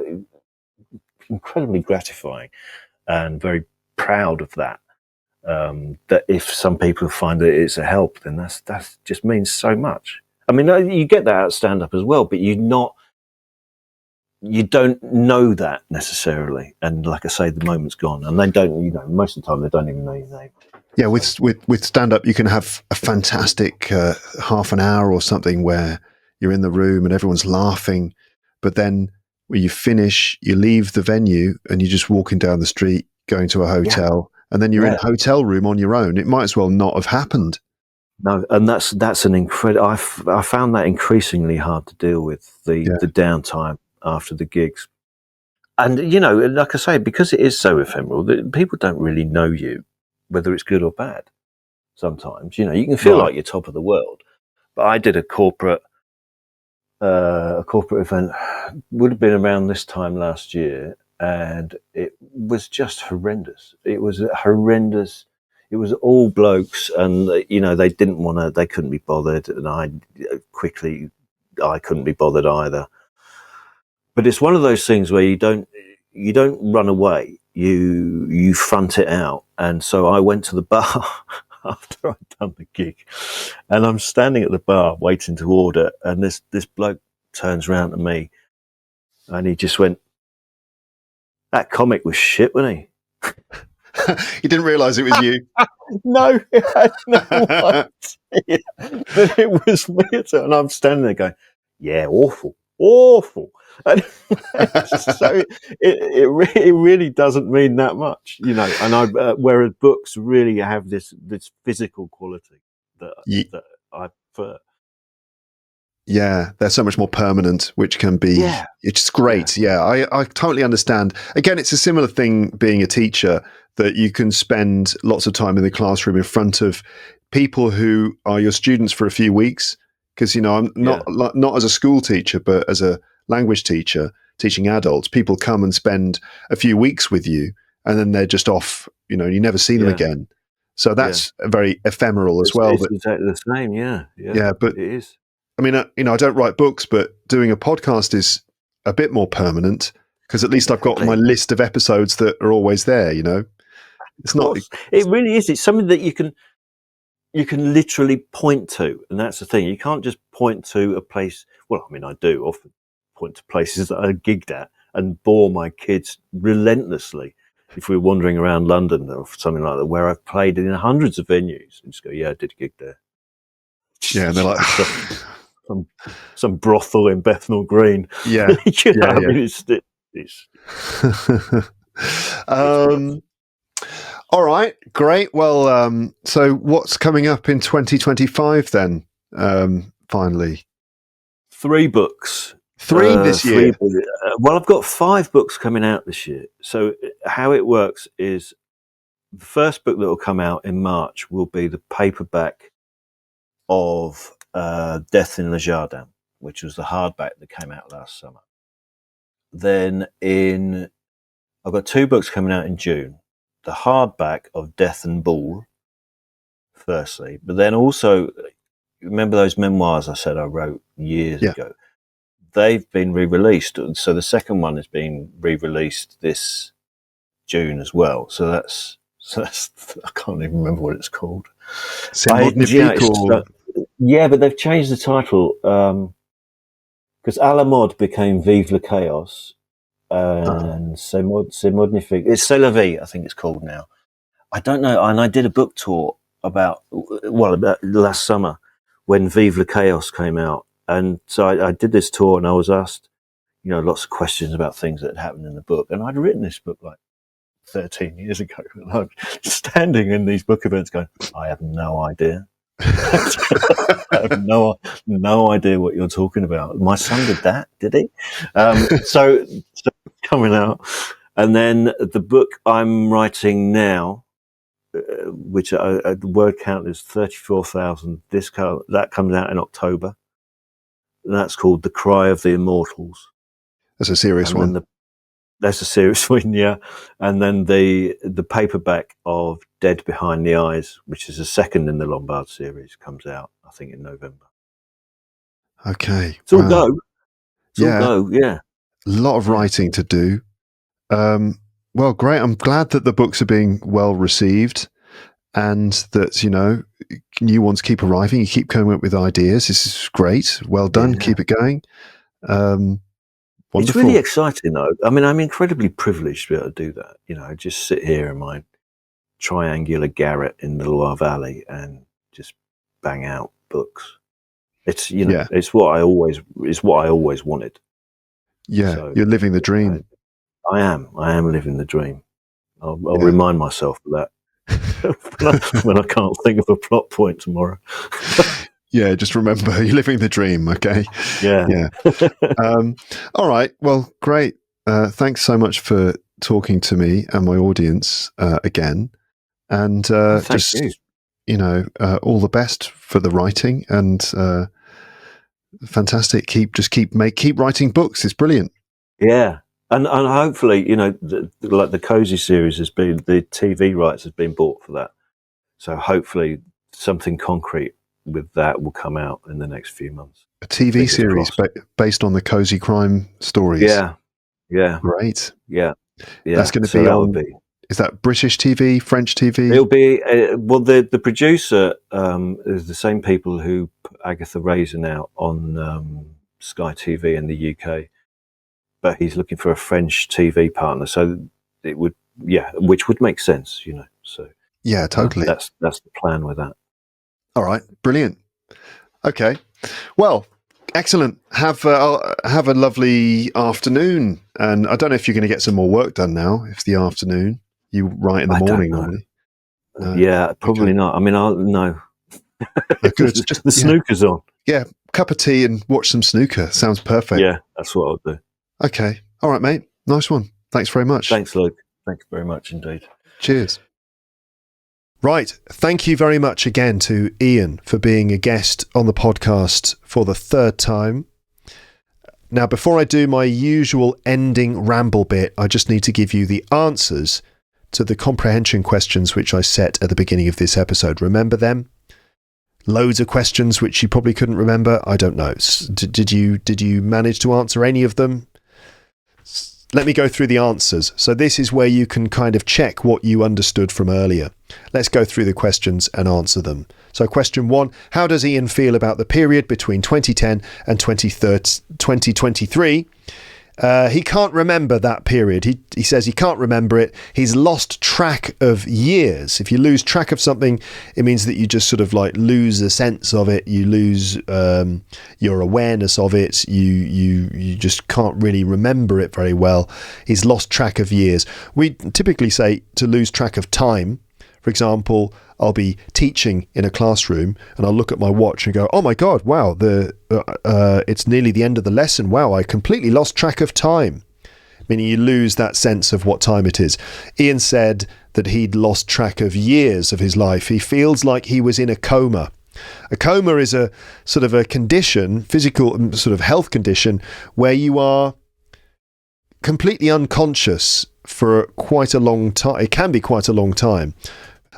incredibly gratifying and very proud of that. That if some people find that it's a help, then that just means so much. I mean, you get that at stand up as well, but you don't know that necessarily. And like I say, the moment's gone, and they don't. You know, most of the time they don't even know your name. Yeah, with stand up, you can have a fantastic half an hour or something where you're in the room and everyone's laughing, but then when you finish, you leave the venue and you're just walking down the street, going to a hotel, and then you're in a hotel room on your own. It might as well not have happened. No, and that's an incredible. I found that increasingly hard to deal with, the downtime after the gigs. And, you know, like I say, because it is so ephemeral, that people don't really know you, whether it's good or bad. Sometimes, you know, you can feel like you're top of the world. But I did a corporate event, would have been around this time last year, and it was just horrendous. It was horrendous. It was all blokes, and you know, they couldn't be bothered, and I couldn't be bothered either. But it's one of those things where you don't run away. You front it out. And so I went to the bar after I'd done the gig, and I'm standing at the bar waiting to order, and this bloke turns round to me, and he just went, "That comic was shit, wasn't he?" You didn't realise it was you. No, I had no idea. But it was weird. And I'm standing there going, "Yeah, awful, awful." And so it really doesn't mean that much, you know. And whereas books really have this physical quality that I prefer. Yeah, they're so much more permanent, which can be, it's great. Yeah, I totally understand. Again, it's a similar thing being a teacher, that you can spend lots of time in the classroom in front of people who are your students for a few weeks. Because, you know, I'm not as a school teacher, but as a language teacher, teaching adults, people come and spend a few weeks with you, and then they're just off, you know, you never see them again. So that's very ephemeral as well. It's exactly the same, yeah, but it is. I mean, you know, I don't write books, but doing a podcast is a bit more permanent, because at least I've got my list of episodes that are always there, you know. It's not. It really is. It's something that you can literally point to, and that's the thing. You can't just point to a place. Well, I mean, I do often point to places that I gigged at and bore my kids relentlessly. If we're wandering around London or something like that, where I've played in hundreds of venues, and just go, "Yeah, I did a gig there." Yeah, and they're like some brothel in Bethnal Green. Yeah, you know, I mean, it's All right, great. Well, so what's coming up in 2025 then? Finally, 3 books. three this year. Well, I've got 5 books coming out this year. So how it works is the first book that will come out in March will be the paperback of Death in Le Jardin, which was the hardback that came out last summer. Then I've got 2 books coming out in June. The hardback of Death and Ball, firstly, but then also, remember those memoirs I said I wrote years ago? They've been re-released. So the second one is being re-released this June as well. So that's I can't even remember what it's called. Yeah, but they've changed the title because à la mode became Vive le Chaos, and C'est magnifique. It's C'est la vie, I think it's called now. I don't know. And I did a book tour about last summer when Vive le Chaos came out. And so I did this tour and I was asked, lots of questions about things that had happened in the book. And I'd written this book like 13 years ago. And I'm standing in these book events going, I have no idea. I have no idea what you're talking about. My son did that, did he? So coming out. And then the book I'm writing now, which the word count is 34,000. That comes out in October. And that's called The Cry of the Immortals. That's a serious one. That's a serious one, yeah. And then the paperback of Dead Behind the Eyes, which is the second in the Lombard series, comes out, I think, in November. Okay. It's all go. Yeah. A lot of writing to do. Well, great. I'm glad that the books are being well received and that, new ones keep arriving. You keep coming up with ideas. This is great. Well done. Yeah. Keep it going. Wonderful. It's really exciting, though. I mean, I'm incredibly privileged to be able to do that. Just sit here in my triangular garret in the Loire Valley and just bang out books. It's, it's what I always wanted. Yeah, so, you're living the dream. I am living the dream. I'll remind myself of that when I can't think of a plot point tomorrow. Yeah, just remember you're living the dream. Okay. Yeah. All right. Well, great. Thanks so much for talking to me and my audience again. And just all the best for the writing and fantastic. Keep writing books. It's brilliant. Yeah. And hopefully, like the Cosy series the TV rights has been bought for that. So hopefully something concrete with that will come out in the next few months. A TV series based on the Cosy crime stories. Yeah. Great. Yeah. That's going to be on. Is that British TV, French TV? It'll be the producer is the same people who put Agatha Raisin out on Sky TV in the UK. But he's looking for a French TV partner, so it would, which would make sense, So yeah, totally. That's the plan with that. All right, brilliant. Okay, well, excellent. Have a lovely afternoon, and I don't know if you're going to get some more work done now. If the afternoon, you write in the morning normally. Yeah, probably not. I mean, no. Good. Just the snooker's on. Yeah, cup of tea and watch some snooker. Sounds perfect. Yeah, that's what I'll do. Okay. All right, mate. Nice one. Thanks very much. Thanks, Luke. Thanks very much indeed. Cheers. Right. Thank you very much again to Ian for being a guest on the podcast for the 3rd time. Now, before I do my usual ending ramble bit, I just need to give you the answers to the comprehension questions which I set at the beginning of this episode. Remember them? Loads of questions which you probably couldn't remember. I don't know. Did you manage to answer any of them? Let me go through the answers. So this is where you can kind of check what you understood from earlier. Let's go through the questions and answer them. So question 1, how does Ian feel about the period between 2010 and 2023? He can't remember that period. He says he can't remember it. He's lost track of years. If you lose track of something, it means that you just sort of like lose a sense of it. You lose your awareness of it. You just can't really remember it very well. He's lost track of years. We typically say to lose track of time. For example, I'll be teaching in a classroom and I'll look at my watch and go, oh my God, wow, it's nearly the end of the lesson. Wow, I completely lost track of time. Meaning you lose that sense of what time it is. Ian said that he'd lost track of years of his life. He feels like he was in a coma. A coma is a sort of a condition, physical sort of health condition, where you are completely unconscious for quite a long time. It can be quite a long time.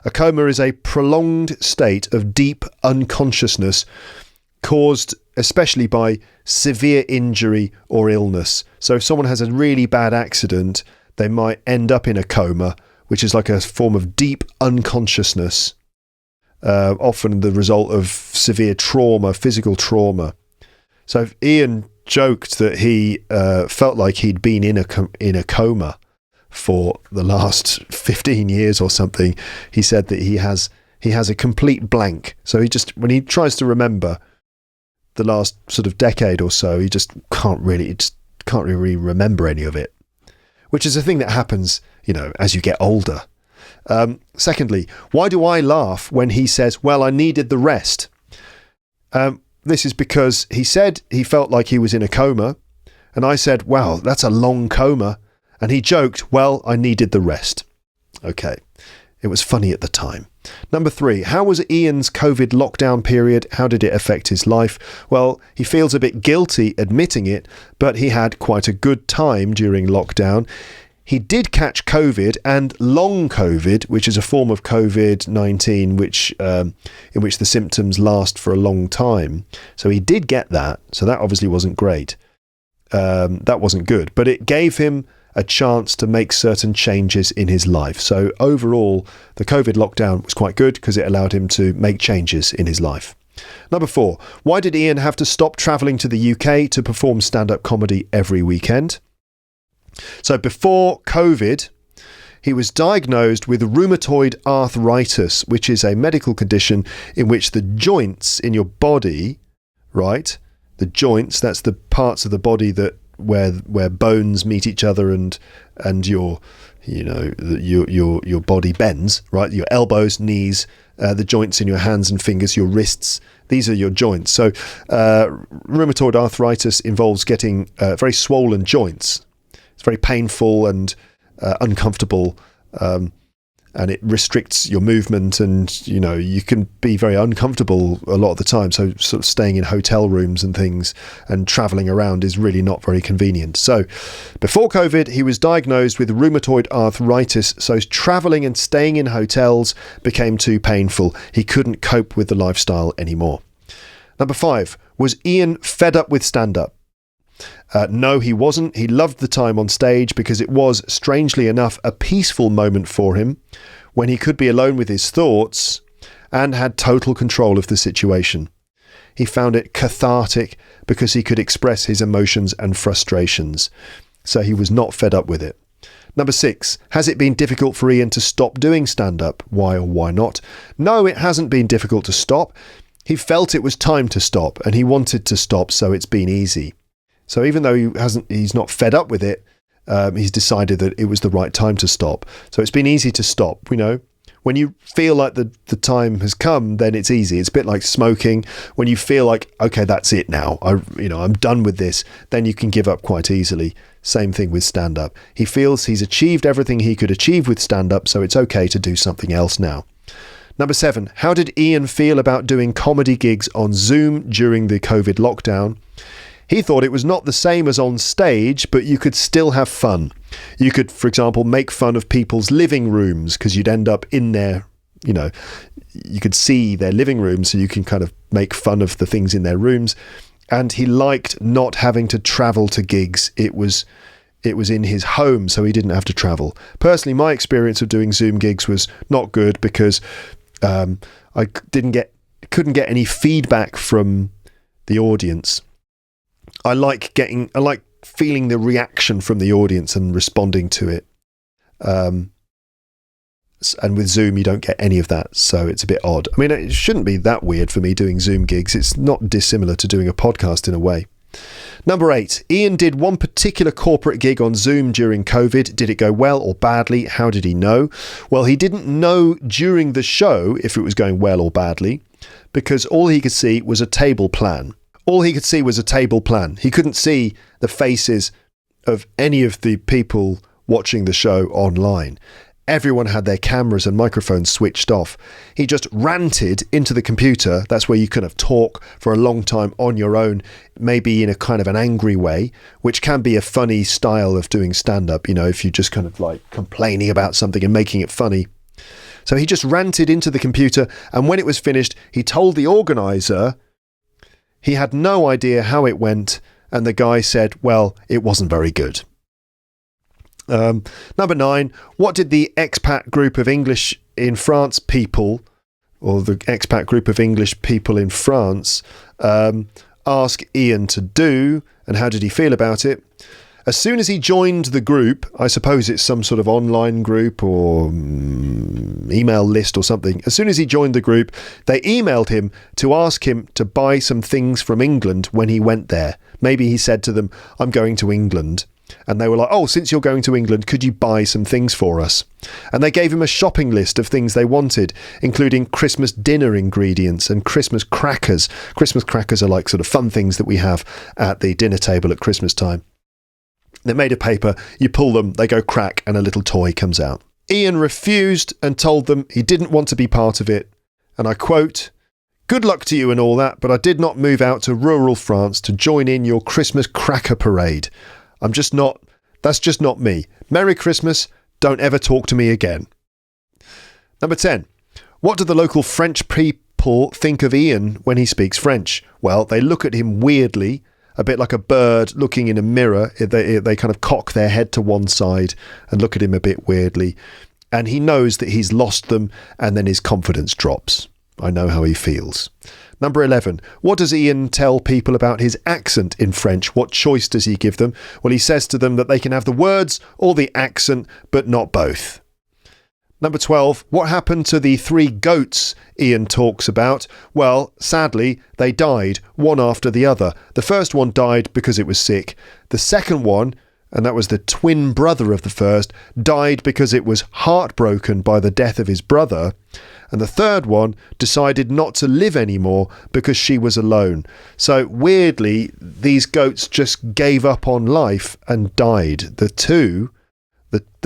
A coma is a prolonged state of deep unconsciousness caused especially by severe injury or illness. So if someone has a really bad accident, they might end up in a coma, which is like a form of deep unconsciousness, often the result of severe trauma, physical trauma. So if Ian joked that he felt like he'd been in a coma for the last 15 years or something. He said that he has a complete blank. So when he tries to remember the last sort of decade or so, he just can't really remember any of it, which is a thing that happens, as you get older. Secondly, why do I laugh when he says, well, I needed the rest? This is because he said he felt like he was in a coma, and I said, wow, that's a long coma. And he joked, well, I needed the rest. Okay. It was funny at the time. Number 3, how was Ian's COVID lockdown period? How did it affect his life? Well, he feels a bit guilty admitting it, but he had quite a good time during lockdown. He did catch COVID and long COVID, which is a form of COVID-19 in which the symptoms last for a long time. So he did get that. So that obviously wasn't great. That wasn't good, but it gave him a chance to make certain changes in his life. So overall, the COVID lockdown was quite good because it allowed him to make changes in his life. Number 4, why did Ian have to stop travelling to the UK to perform stand-up comedy every weekend? So before COVID, he was diagnosed with rheumatoid arthritis, which is a medical condition in which the joints in your body, right? The joints, that's the parts of the body that where bones meet each other and your body bends, right? Your elbows, knees, the joints in your hands and fingers, your wrists, these are your joints. So rheumatoid arthritis involves getting very swollen joints. It's very painful and uncomfortable, and it restricts your movement, and you can be very uncomfortable a lot of the time. So sort of staying in hotel rooms and things and traveling around is really not very convenient. So before COVID, he was diagnosed with rheumatoid arthritis, so traveling and staying in hotels became too painful. He couldn't cope with the lifestyle anymore. Number 5, was Ian fed up with stand-up? No, he wasn't. He loved the time on stage because it was, strangely enough, a peaceful moment for him when he could be alone with his thoughts and had total control of the situation. He found it cathartic because he could express his emotions and frustrations. So he was not fed up with it. Number 6, has it been difficult for Ian to stop doing stand-up? Why or why not? No, it hasn't been difficult to stop. He felt it was time to stop and he wanted to stop, so it's been easy. So even though he's not fed up with it, he's decided that it was the right time to stop. So it's been easy to stop. When you feel like the time has come, then it's easy. It's a bit like smoking. When you feel like, okay, that's it now, I'm done with this, then you can give up quite easily. Same thing with stand-up. He feels he's achieved everything he could achieve with stand-up, so it's okay to do something else now. Number 7, how did Ian feel about doing comedy gigs on Zoom during the COVID lockdown? He thought it was not the same as on stage, but you could still have fun. You could, for example, make fun of people's living rooms because you'd end up in their, you could see their living rooms, so you can kind of make fun of the things in their rooms. And he liked not having to travel to gigs. It was in his home, so he didn't have to travel. Personally, my experience of doing Zoom gigs was not good because I couldn't get any feedback from the audience. I like feeling the reaction from the audience and responding to it. And with Zoom, you don't get any of that, so it's a bit odd. I mean, it shouldn't be that weird for me doing Zoom gigs. It's not dissimilar to doing a podcast in a way. Number 8, Ian did one particular corporate gig on Zoom during COVID. Did it go well or badly? How did he know? Well, he didn't know during the show if it was going well or badly, because all he could see was a table plan. He couldn't see the faces of any of the people watching the show online. Everyone had their cameras and microphones switched off. He just ranted into the computer. That's where you kind of talk for a long time on your own, maybe in a kind of an angry way, which can be a funny style of doing stand-up, if you're just kind of like complaining about something and making it funny. So he just ranted into the computer, and when it was finished, he told the organizer he had no idea how it went, and the guy said, well, it wasn't very good. Number 9, what did the expat group of English in France people, or the expat group of English people in France, ask Ian to do, and how did he feel about it? As soon as he joined the group, I suppose it's some sort of online group or email list or something. As soon as he joined the group, they emailed him to ask him to buy some things from England when he went there. Maybe he said to them, I'm going to England. And they were like, oh, since you're going to England, could you buy some things for us? And they gave him a shopping list of things they wanted, including Christmas dinner ingredients and Christmas crackers. Christmas crackers are like sort of fun things that we have at the dinner table at Christmas time. They're made of paper, you pull them, they go crack, and a little toy comes out. Ian refused and told them he didn't want to be part of it. And I quote, good luck to you and all that, but I did not move out to rural France to join in your Christmas cracker parade. That's just not me. Merry Christmas, don't ever talk to me again. Number 10. What do the local French people think of Ian when he speaks French? Well, they look at him weirdly, a bit like a bird looking in a mirror. They kind of cock their head to one side and look at him a bit weirdly. And he knows that he's lost them, and then his confidence drops. I know how he feels. Number 11. What does Ian tell people about his accent in French? What choice does he give them? Well, he says to them that they can have the words or the accent, but not both. Number 12. What happened to the 3 goats Ian talks about? Well, sadly, they died, one after the other. The first one died because it was sick. The second one, and that was the twin brother of the first, died because it was heartbroken by the death of his brother. And the third one decided not to live anymore because she was alone. So weirdly, these goats just gave up on life and died. The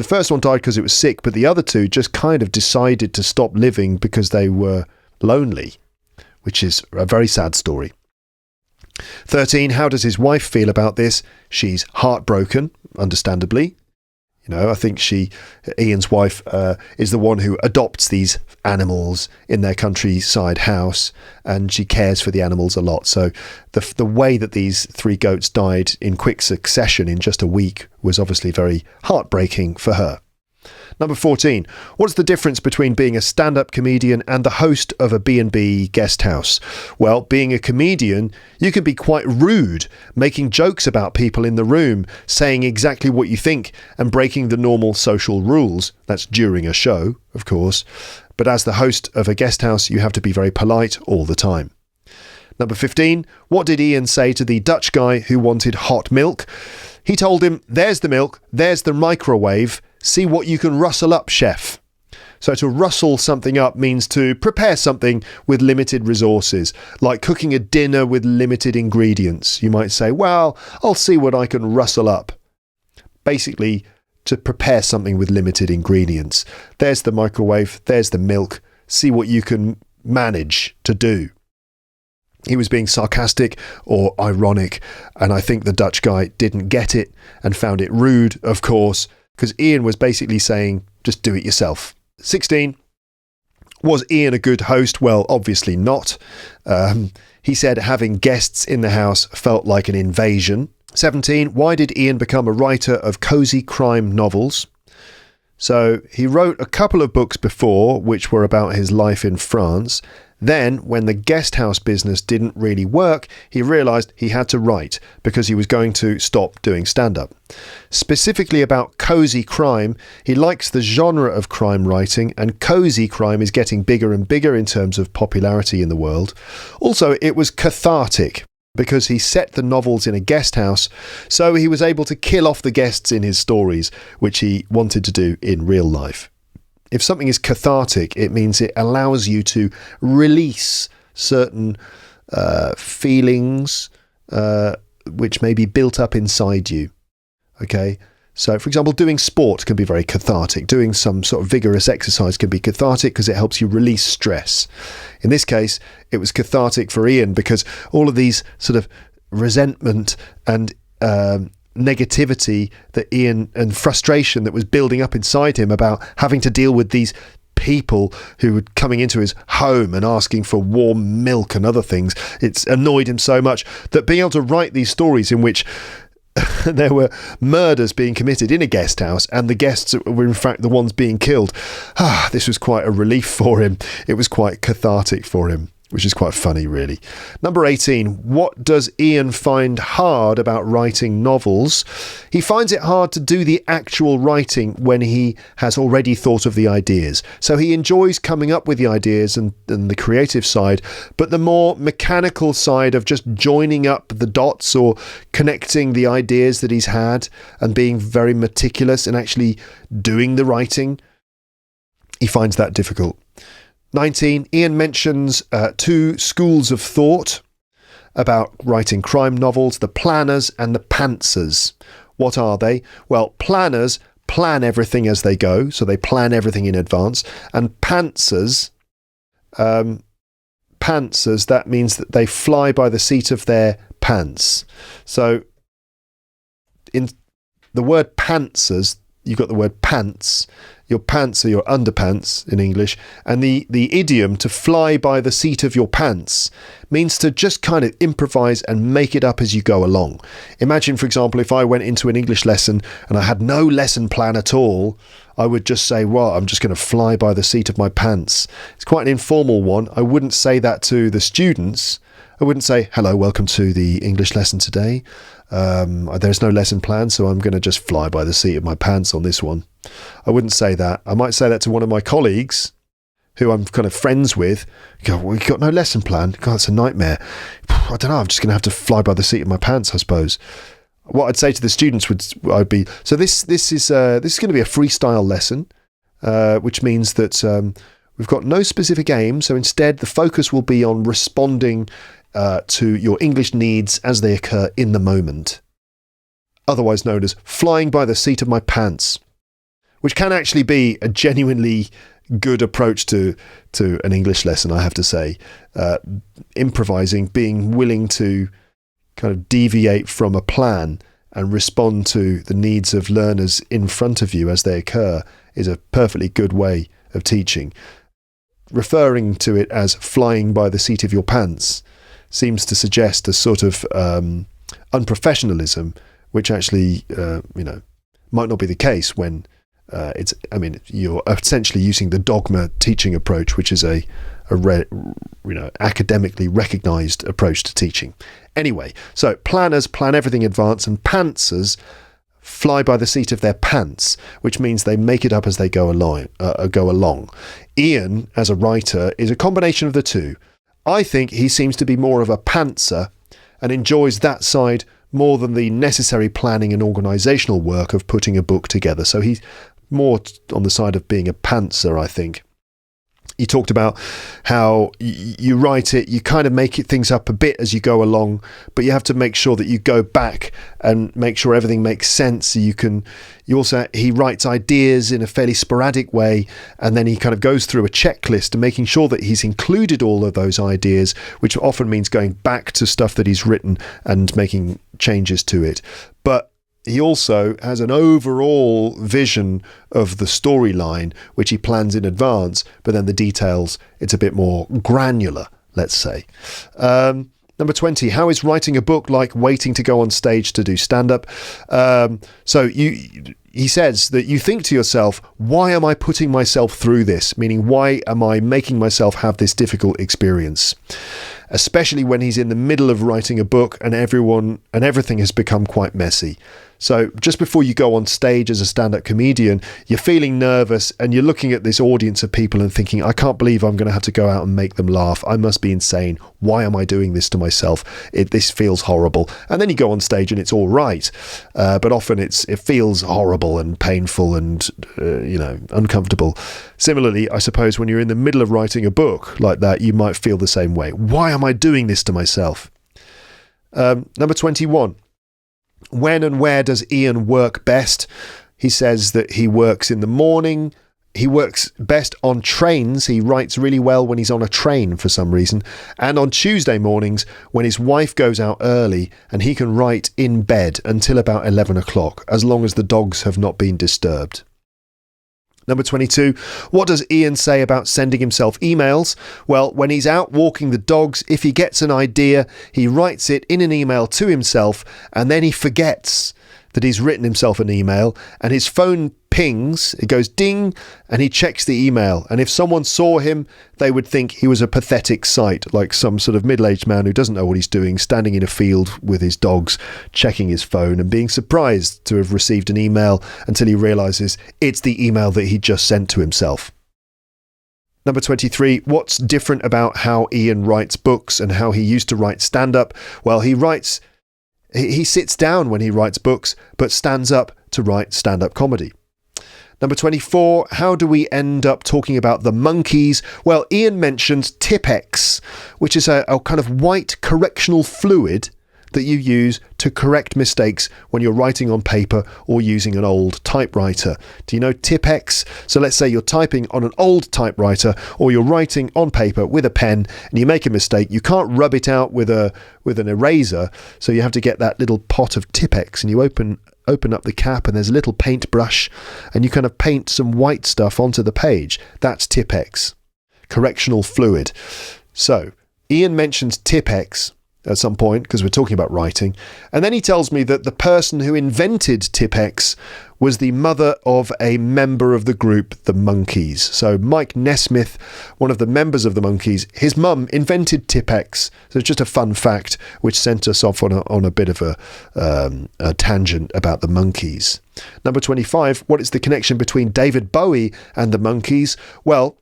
first one died because it was sick, but the other 2 just kind of decided to stop living because they were lonely, which is a very sad story. 13. How does his wife feel about this? She's heartbroken, understandably. I think Ian's wife is the one who adopts these animals in their countryside house, and she cares for the animals a lot. So the way that these 3 goats died in quick succession in just a week was obviously very heartbreaking for her. Number 14. What's the difference between being a stand-up comedian and the host of a B&B guest house? Well, being a comedian, you can be quite rude, making jokes about people in the room, saying exactly what you think and breaking the normal social rules. That's during a show, of course. But as the host of a guest house, you have to be very polite all the time. Number 15. What did Ian say to the Dutch guy who wanted hot milk? He told him, there's the milk, there's the microwave. See what you can rustle up, chef. So to rustle something up means to prepare something with limited resources, like cooking a dinner with limited ingredients. You might say, well, I'll see what I can rustle up. Basically, to prepare something with limited ingredients. There's the microwave, there's the milk. See what you can manage to do. He was being sarcastic or ironic, and I think the Dutch guy didn't get it and found it rude, of course, because Ian was basically saying, just do it yourself. 16. Was Ian a good host? Well, obviously not. He said having guests in the house felt like an invasion. 17. Why did Ian become a writer of cosy crime novels? So he wrote a couple of books before, which were about his life in France. Then, when the guest house business didn't really work, he realised he had to write because he was going to stop doing stand-up. Specifically about cosy crime, he likes the genre of crime writing, and cosy crime is getting bigger and bigger in terms of popularity in the world. Also, it was cathartic. because he set the novels in a guest house, so he was able to kill off the guests in his stories, which he wanted to do in real life. If something is cathartic, it means it allows you to release certain feelings which may be built up inside you. Okay? So, for example, doing sport can be very cathartic. Doing some sort of vigorous exercise can be cathartic because it helps you release stress. In this case, it was cathartic for Ian because all of these sort of resentment and negativity that Ian, and frustration that was building up inside him about having to deal with these people who were coming into his home and asking for warm milk and other things, it's annoyed him so much that being able to write these stories in which there were murders being committed in a guest house and the guests were in fact the ones being killed. This was quite a relief for him. It was quite cathartic for him, which is quite funny, really. Number 18. What does Ian find hard about writing novels? He finds it hard to do the actual writing when he has already thought of the ideas. So he enjoys coming up with the ideas and the creative side, but the more mechanical side of just joining up the dots or connecting the ideas that he's had and being very meticulous and actually doing the writing, he finds that difficult. 19. Ian mentions two schools of thought about writing crime novels, the planners and the pantsers. What are they? Well, planners plan everything as they go, so they plan everything in advance. And pantsers, that means that they fly by the seat of their pants. So in the word pantsers, you've got the word pants. Your pants are your underpants in English, and the idiom to fly by the seat of your pants means to just kind of improvise and make it up as you go along. Imagine, for example, if I went into an English lesson and I had no lesson plan at all, I would just say, well, I'm just going to fly by the seat of my pants. It's quite an informal one. I wouldn't say that to the students. I wouldn't say, hello, welcome to the English lesson today. There's no lesson plan, so I'm going to just fly by the seat of my pants on this one. I wouldn't say that. I might say that to one of my colleagues who I'm kind of friends with. Go, well, we've got no lesson plan. God, it's a nightmare. I don't know. I'm just going to have to fly by the seat of my pants, I suppose. What I'd say to the students would be, so this is going to be a freestyle lesson, which means that we've got no specific aim. So instead, the focus will be on responding to your English needs as they occur in the moment, otherwise known as flying by the seat of my pants, which can actually be a genuinely good approach to an English lesson, I have to say. Improvising, being willing to kind of deviate from a plan and respond to the needs of learners in front of you as they occur is a perfectly good way of teaching. Referring to it as flying by the seat of your pants seems to suggest a sort of unprofessionalism, which actually, might not be the case when you're essentially using the dogma teaching approach, which is a academically recognised approach to teaching. Anyway, so planners plan everything in advance, and pantsers fly by the seat of their pants, which means they make it up as they go along. Ian, as a writer, is a combination of the two. I think he seems to be more of a pantser and enjoys that side more than the necessary planning and organisational work of putting a book together. So he's more on the side of being a pantser, I think. He talked about how you write it, you kind of make things up a bit as you go along, but you have to make sure that you go back and make sure everything makes sense. He writes ideas in a fairly sporadic way, and then he kind of goes through a checklist and making sure that he's included all of those ideas, which often means going back to stuff that he's written and making changes to it. But he also has an overall vision of the storyline, which he plans in advance, but then the details, it's a bit more granular, let's say. Number 20, how is writing a book like waiting to go on stage to do stand-up? So he says that you think to yourself, why am I putting myself through this? Meaning, why am I making myself have this difficult experience? Especially when he's in the middle of writing a book and everything has become quite messy. So just before you go on stage as a stand-up comedian, you're feeling nervous and you're looking at this audience of people and thinking, I can't believe I'm going to have to go out and make them laugh. I must be insane. Why am I doing this to myself? This feels horrible. And then you go on stage and it's all right. But often it feels horrible and painful and, uncomfortable. Similarly, I suppose when you're in the middle of writing a book like that, you might feel the same way. Why am I doing this to myself? Number 21. When and where does Ian work best? He says that he works in the morning. He works best on trains. He writes really well when he's on a train for some reason. And on Tuesday mornings when his wife goes out early, and he can write in bed until about 11 o'clock, as long as the dogs have not been disturbed. Number 22, what does Ian say about sending himself emails? Well, when he's out walking the dogs, if he gets an idea, he writes it in an email to himself, and then he forgets that he's written himself an email, and his phone pings, it goes ding, and he checks the email. And if someone saw him, they would think he was a pathetic sight, like some sort of middle-aged man who doesn't know what he's doing, standing in a field with his dogs, checking his phone and being surprised to have received an email until he realises it's the email that he just sent to himself. Number 23, what's different about how Ian writes books and how he used to write stand-up? Well, he sits down when he writes books, but stands up to write stand-up comedy. Number 24, how do we end up talking about the monkeys? Well, Ian mentions Tipp-Ex, which is a kind of white correctional fluid that you use to correct mistakes when you're writing on paper or using an old typewriter. Do you know Tipp-Ex? So let's say you're typing on an old typewriter or you're writing on paper with a pen and you make a mistake. You can't rub it out with an eraser, so you have to get that little pot of Tipp-Ex and you open up the cap and there's a little paintbrush and you kind of paint some white stuff onto the page. That's Tipp-Ex, correctional fluid. So Ian mentions Tipp-Ex at some point because we're talking about writing, and then he tells me that the person who invented Tipp-Ex was the mother of a member of the group The Monkees. So Mike Nesmith, one of the members of The Monkees, his mum invented Tipp-Ex. So it's just a fun fact which sent us off on a bit of a tangent about The Monkees. Number 25, what is the connection between David Bowie and The Monkees? Well,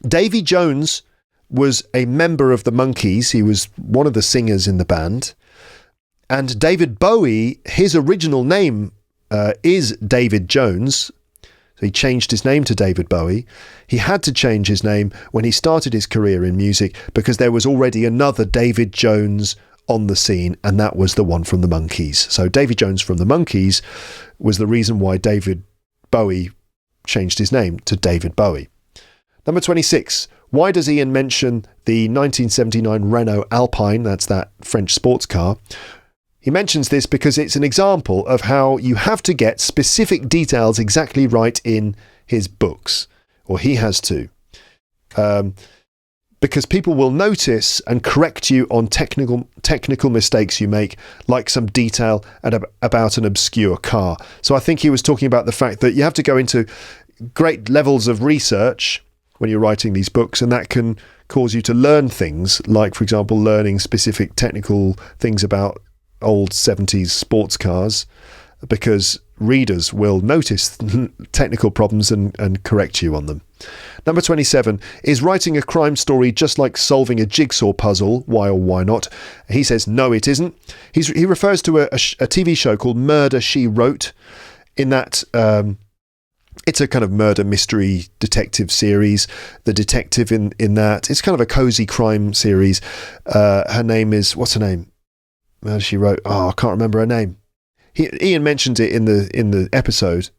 Davy Jones was a member of The Monkees. He was one of the singers in the band. And David Bowie, his original name is David Jones. So he changed his name to David Bowie. He had to change his name when he started his career in music because there was already another David Jones on the scene, and that was the one from The Monkees. So David Jones from The Monkees was the reason why David Bowie changed his name to David Bowie. Number 26. Why does Ian mention the 1979 Renault Alpine? That's that French sports car. He mentions this because it's an example of how you have to get specific details exactly right in his books, or he has to. Because people will notice and correct you on technical mistakes you make, like some detail about an obscure car. So I think he was talking about the fact that you have to go into great levels of research when you're writing these books, and that can cause you to learn things, like, for example, learning specific technical things about old 70s sports cars, because readers will notice technical problems and correct you on them. Number 27, is writing a crime story just like solving a jigsaw puzzle? Why or why not? He says, no, it isn't. He refers to a TV show called Murder, She Wrote, in that it's a kind of murder mystery detective series. The detective in that, it's kind of a cozy crime series. Her name is, what's her name? She wrote, I can't remember her name. Ian mentioned it in the episode.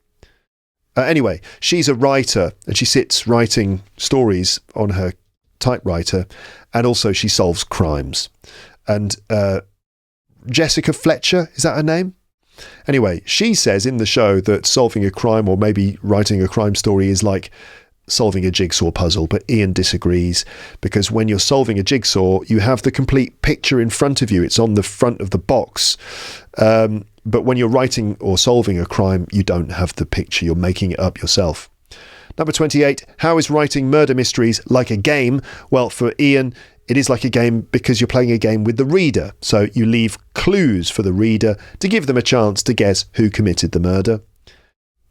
Anyway, she's a writer and she sits writing stories on her typewriter, and also she solves crimes. And Jessica Fletcher, is that her name? Anyway, she says in the show that solving a crime or maybe writing a crime story is like solving a jigsaw puzzle, but Ian disagrees, because when you're solving a jigsaw, you have the complete picture in front of you. It's on the front of the box. But when you're writing or solving a crime, you don't have the picture. You're making it up yourself. Number 28, how is writing murder mysteries like a game? Well, for Ian, it is like a game because you're playing a game with the reader. So you leave clues for the reader to give them a chance to guess who committed the murder.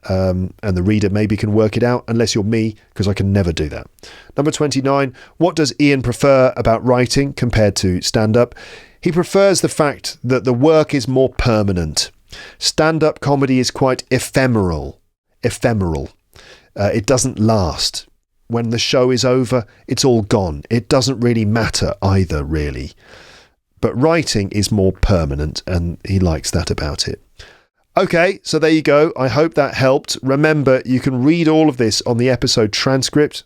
And the reader maybe can work it out, unless you're me, because I can never do that. Number 29, what does Ian prefer about writing compared to stand-up? He prefers the fact that the work is more permanent. Stand-up comedy is quite ephemeral. It doesn't last. When the show is over, it's all gone. It doesn't really matter either, really. But writing is more permanent, and he likes that about it. Okay, so there you go. I hope that helped. Remember, you can read all of this on the episode transcript.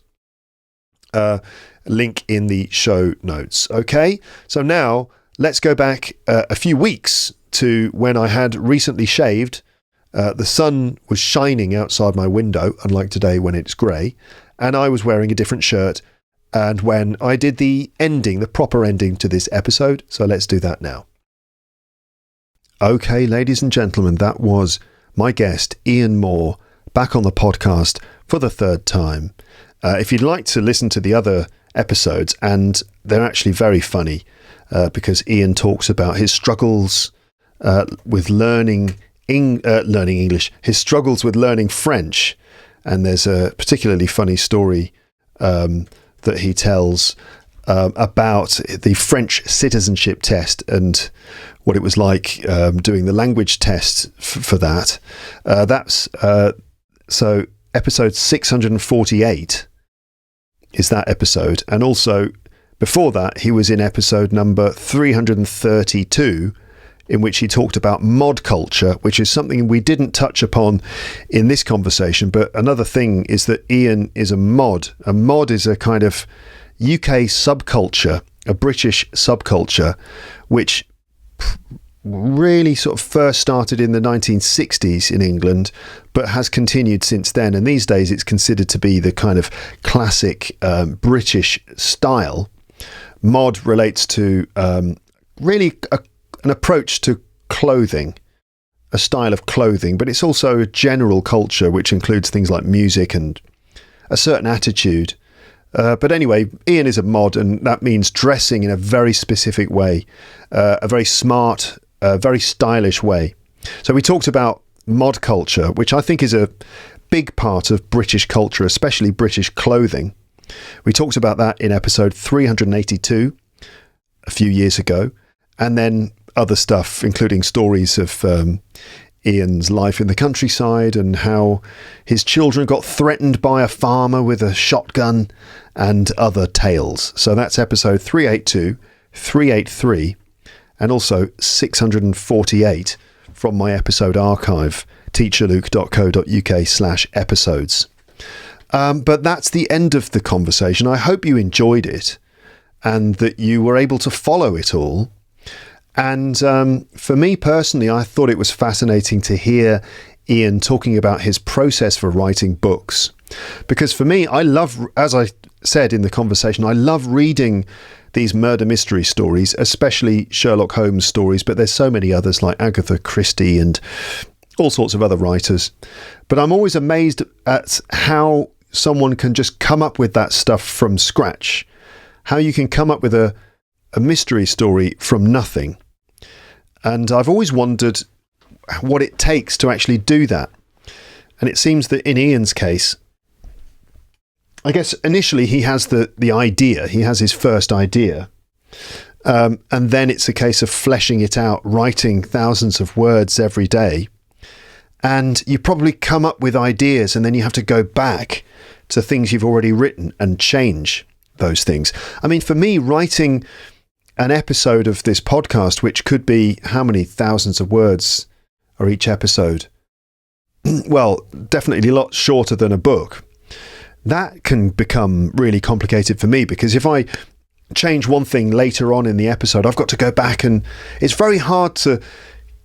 Link in the show notes. Okay, so now let's go back a few weeks to when I had recently shaved. The sun was shining outside my window, unlike today when it's grey, and I was wearing a different shirt. And when I did the proper ending to this episode, so let's do that now. Okay, ladies and gentlemen, that was my guest, Ian Moore, back on the podcast for the third time. If you'd like to listen to the other episodes, and they're actually very funny, because Ian talks about his struggles with learning English, his struggles with learning French, and there's a particularly funny story that he tells about the French citizenship test and what it was like doing the language test for that. So episode 648 is that episode. And also before that, he was in episode number 332, in which he talked about mod culture, which is something we didn't touch upon in this conversation. But another thing is that Ian is a mod. A mod is a kind of UK subculture, a British subculture, which really sort of first started in the 1960s in England, but has continued since then. And these days it's considered to be the kind of classic British style. Mod relates to really an approach to clothing, a style of clothing, but it's also a general culture which includes things like music and a certain attitude. But anyway, Ian is a mod, and that means dressing in a very specific way, a very smart, very stylish way. So we talked about mod culture, which I think is a big part of British culture, especially British clothing. We talked about that in episode 382 a few years ago, and then other stuff, including stories of Ian's life in the countryside and how his children got threatened by a farmer with a shotgun and other tales. So that's episode 382, 383, and also 648 from my episode archive, teacherluke.co.uk/episodes. But that's the end of the conversation. I hope you enjoyed it and that you were able to follow it all. And for me personally, I thought it was fascinating to hear Ian talking about his process for writing books. Because for me, I love, as I said in the conversation, I love reading these murder mystery stories, especially Sherlock Holmes stories, but there's so many others like Agatha Christie and all sorts of other writers. But I'm always amazed at how someone can just come up with that stuff from scratch, how you can come up with a mystery story from nothing. And I've always wondered what it takes to actually do that. And it seems that in Ian's case, I guess initially he has the idea, he has his first idea. And then it's a case of fleshing it out, writing thousands of words every day. And you probably come up with ideas and then you have to go back to things you've already written and change those things. I mean, for me, writing an episode of this podcast, which could be how many thousands of words are each episode? Well, definitely a lot shorter than a book. That can become really complicated for me because if I change one thing later on in the episode, I've got to go back and it's very hard to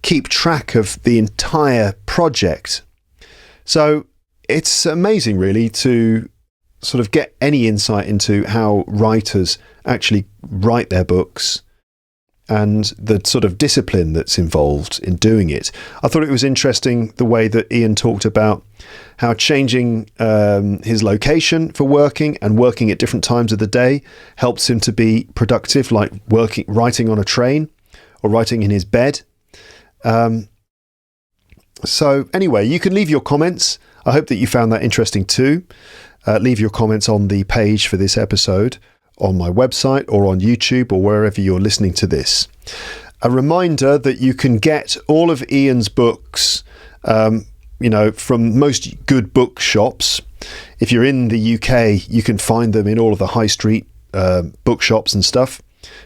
keep track of the entire project. So it's amazing really to sort of get any insight into how writers actually write their books and the sort of discipline that's involved in doing it. I thought it was interesting the way that Ian talked about how changing his location for working and working at different times of the day helps him to be productive, like writing on a train or writing in his bed. So anyway, you can leave your comments. I hope that you found that interesting too. Leave your comments on the page for this episode on my website or on YouTube or wherever you're listening to this. A reminder that you can get all of Ian's books, from most good bookshops. If you're in the UK, you can find them in all of the high street bookshops and stuff,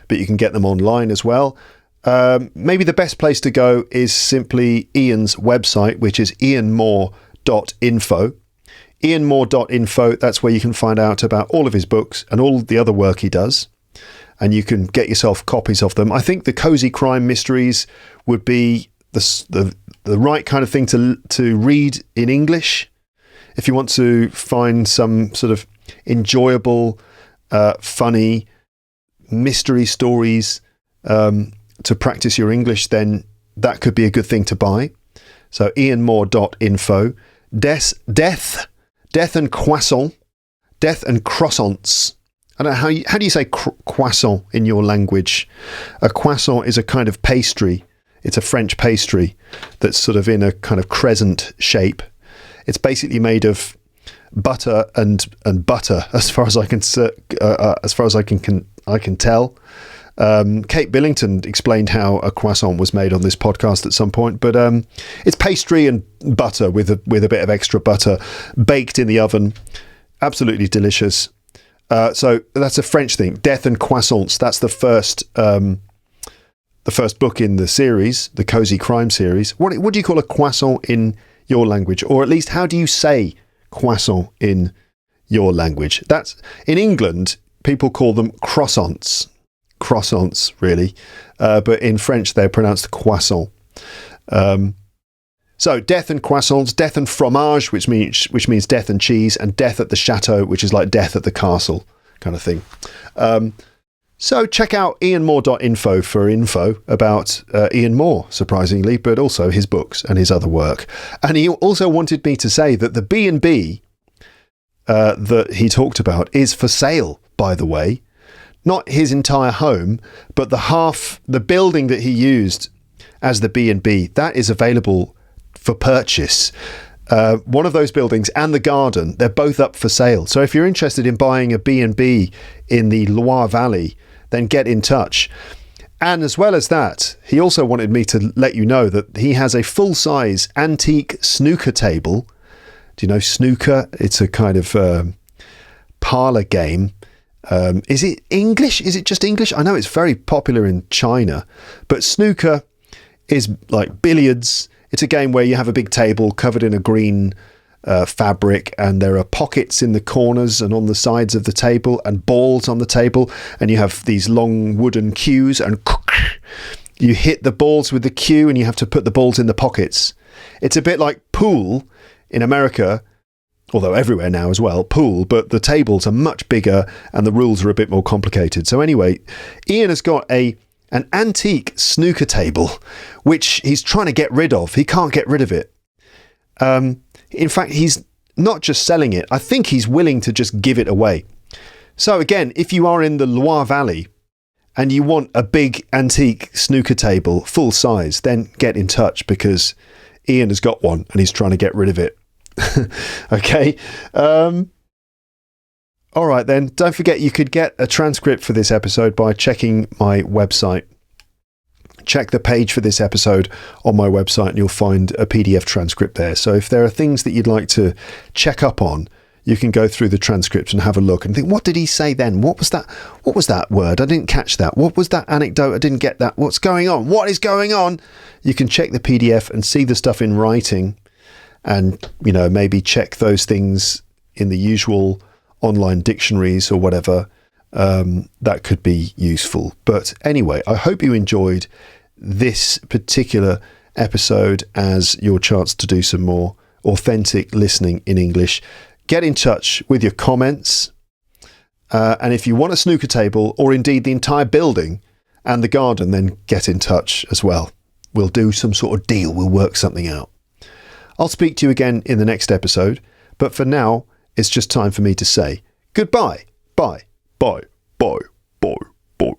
but you can get them online as well. Maybe the best place to go is simply Ian's website, which is ianmore.info. ianmore.info, that's where you can find out about all of his books and all the other work he does, and you can get yourself copies of them. I think the Cosy Crime Mysteries would be the right kind of thing to read in English if you want to find some sort of enjoyable, funny mystery stories to practice your English. Then that could be a good thing to buy. So ianmore.info. Death and croissant. Death and croissants. I don't know how do you say croissant in your language? A croissant is a kind of pastry. It's a French pastry that's sort of in a kind of crescent shape. It's basically made of butter and butter, as far as I can tell. Kate Billington explained how a croissant was made on this podcast at some point, but it's pastry and butter with a bit of extra butter baked in the oven. Absolutely delicious. So that's a French thing. Death and Croissants. That's the first book in the series, the Cosy Crime series. What do you call a croissant in your language? Or at least, how do you say croissant in your language? That's in England, people call them croissants. Croissants, really. But in French, they're pronounced croissant. So death and croissants, death and fromage, which means death and cheese, and death at the chateau, which is like death at the castle kind of thing. So check out ianmore.info for info about Ian Moore, surprisingly, but also his books and his other work. And he also wanted me to say that the B&B that he talked about is for sale, by the way. Not his entire home, but the building that he used as the B&B, that is available for purchase. One of those buildings and the garden, they're both up for sale. So if you're interested in buying a B&B in the Loire Valley, then get in touch. And as well as that, he also wanted me to let you know that he has a full-size antique snooker table. Do you know snooker? It's a kind of parlour game. Is it English? Is it just English? I know it's very popular in China, but snooker is like billiards. It's a game where you have a big table covered in a green fabric, and there are pockets in the corners and on the sides of the table and balls on the table, and you have these long wooden cues, and you hit the balls with the cue and you have to put the balls in the pockets. It's a bit like pool in America, although everywhere now as well, pool, but the tables are much bigger and the rules are a bit more complicated. So anyway, Ian has got an antique snooker table, which he's trying to get rid of. He can't get rid of it. In fact, he's not just selling it. I think he's willing to just give it away. So again, if you are in the Loire Valley and you want a big antique snooker table, full size, then get in touch, because Ian has got one and he's trying to get rid of it. Okay. All right then. Don't forget, you could get a transcript for this episode by checking my website. Check the page for this episode on my website and you'll find a PDF transcript there. So if there are things that you'd like to check up on, you can go through the transcript and have a look and think, what did he say then? What was that? What was that word? I didn't catch that. What was that anecdote? I didn't get that. What's going on? What is going on? You can check the PDF and see the stuff in writing, and, maybe check those things in the usual online dictionaries or whatever. That could be useful. But anyway, I hope you enjoyed this particular episode as your chance to do some more authentic listening in English. Get in touch with your comments. And if you want a snooker table, or indeed the entire building, and the garden, then get in touch as well. We'll do some sort of deal. We'll work something out. I'll speak to you again in the next episode, but for now, it's just time for me to say goodbye. Bye. Bye. Bye. Bye. Bye.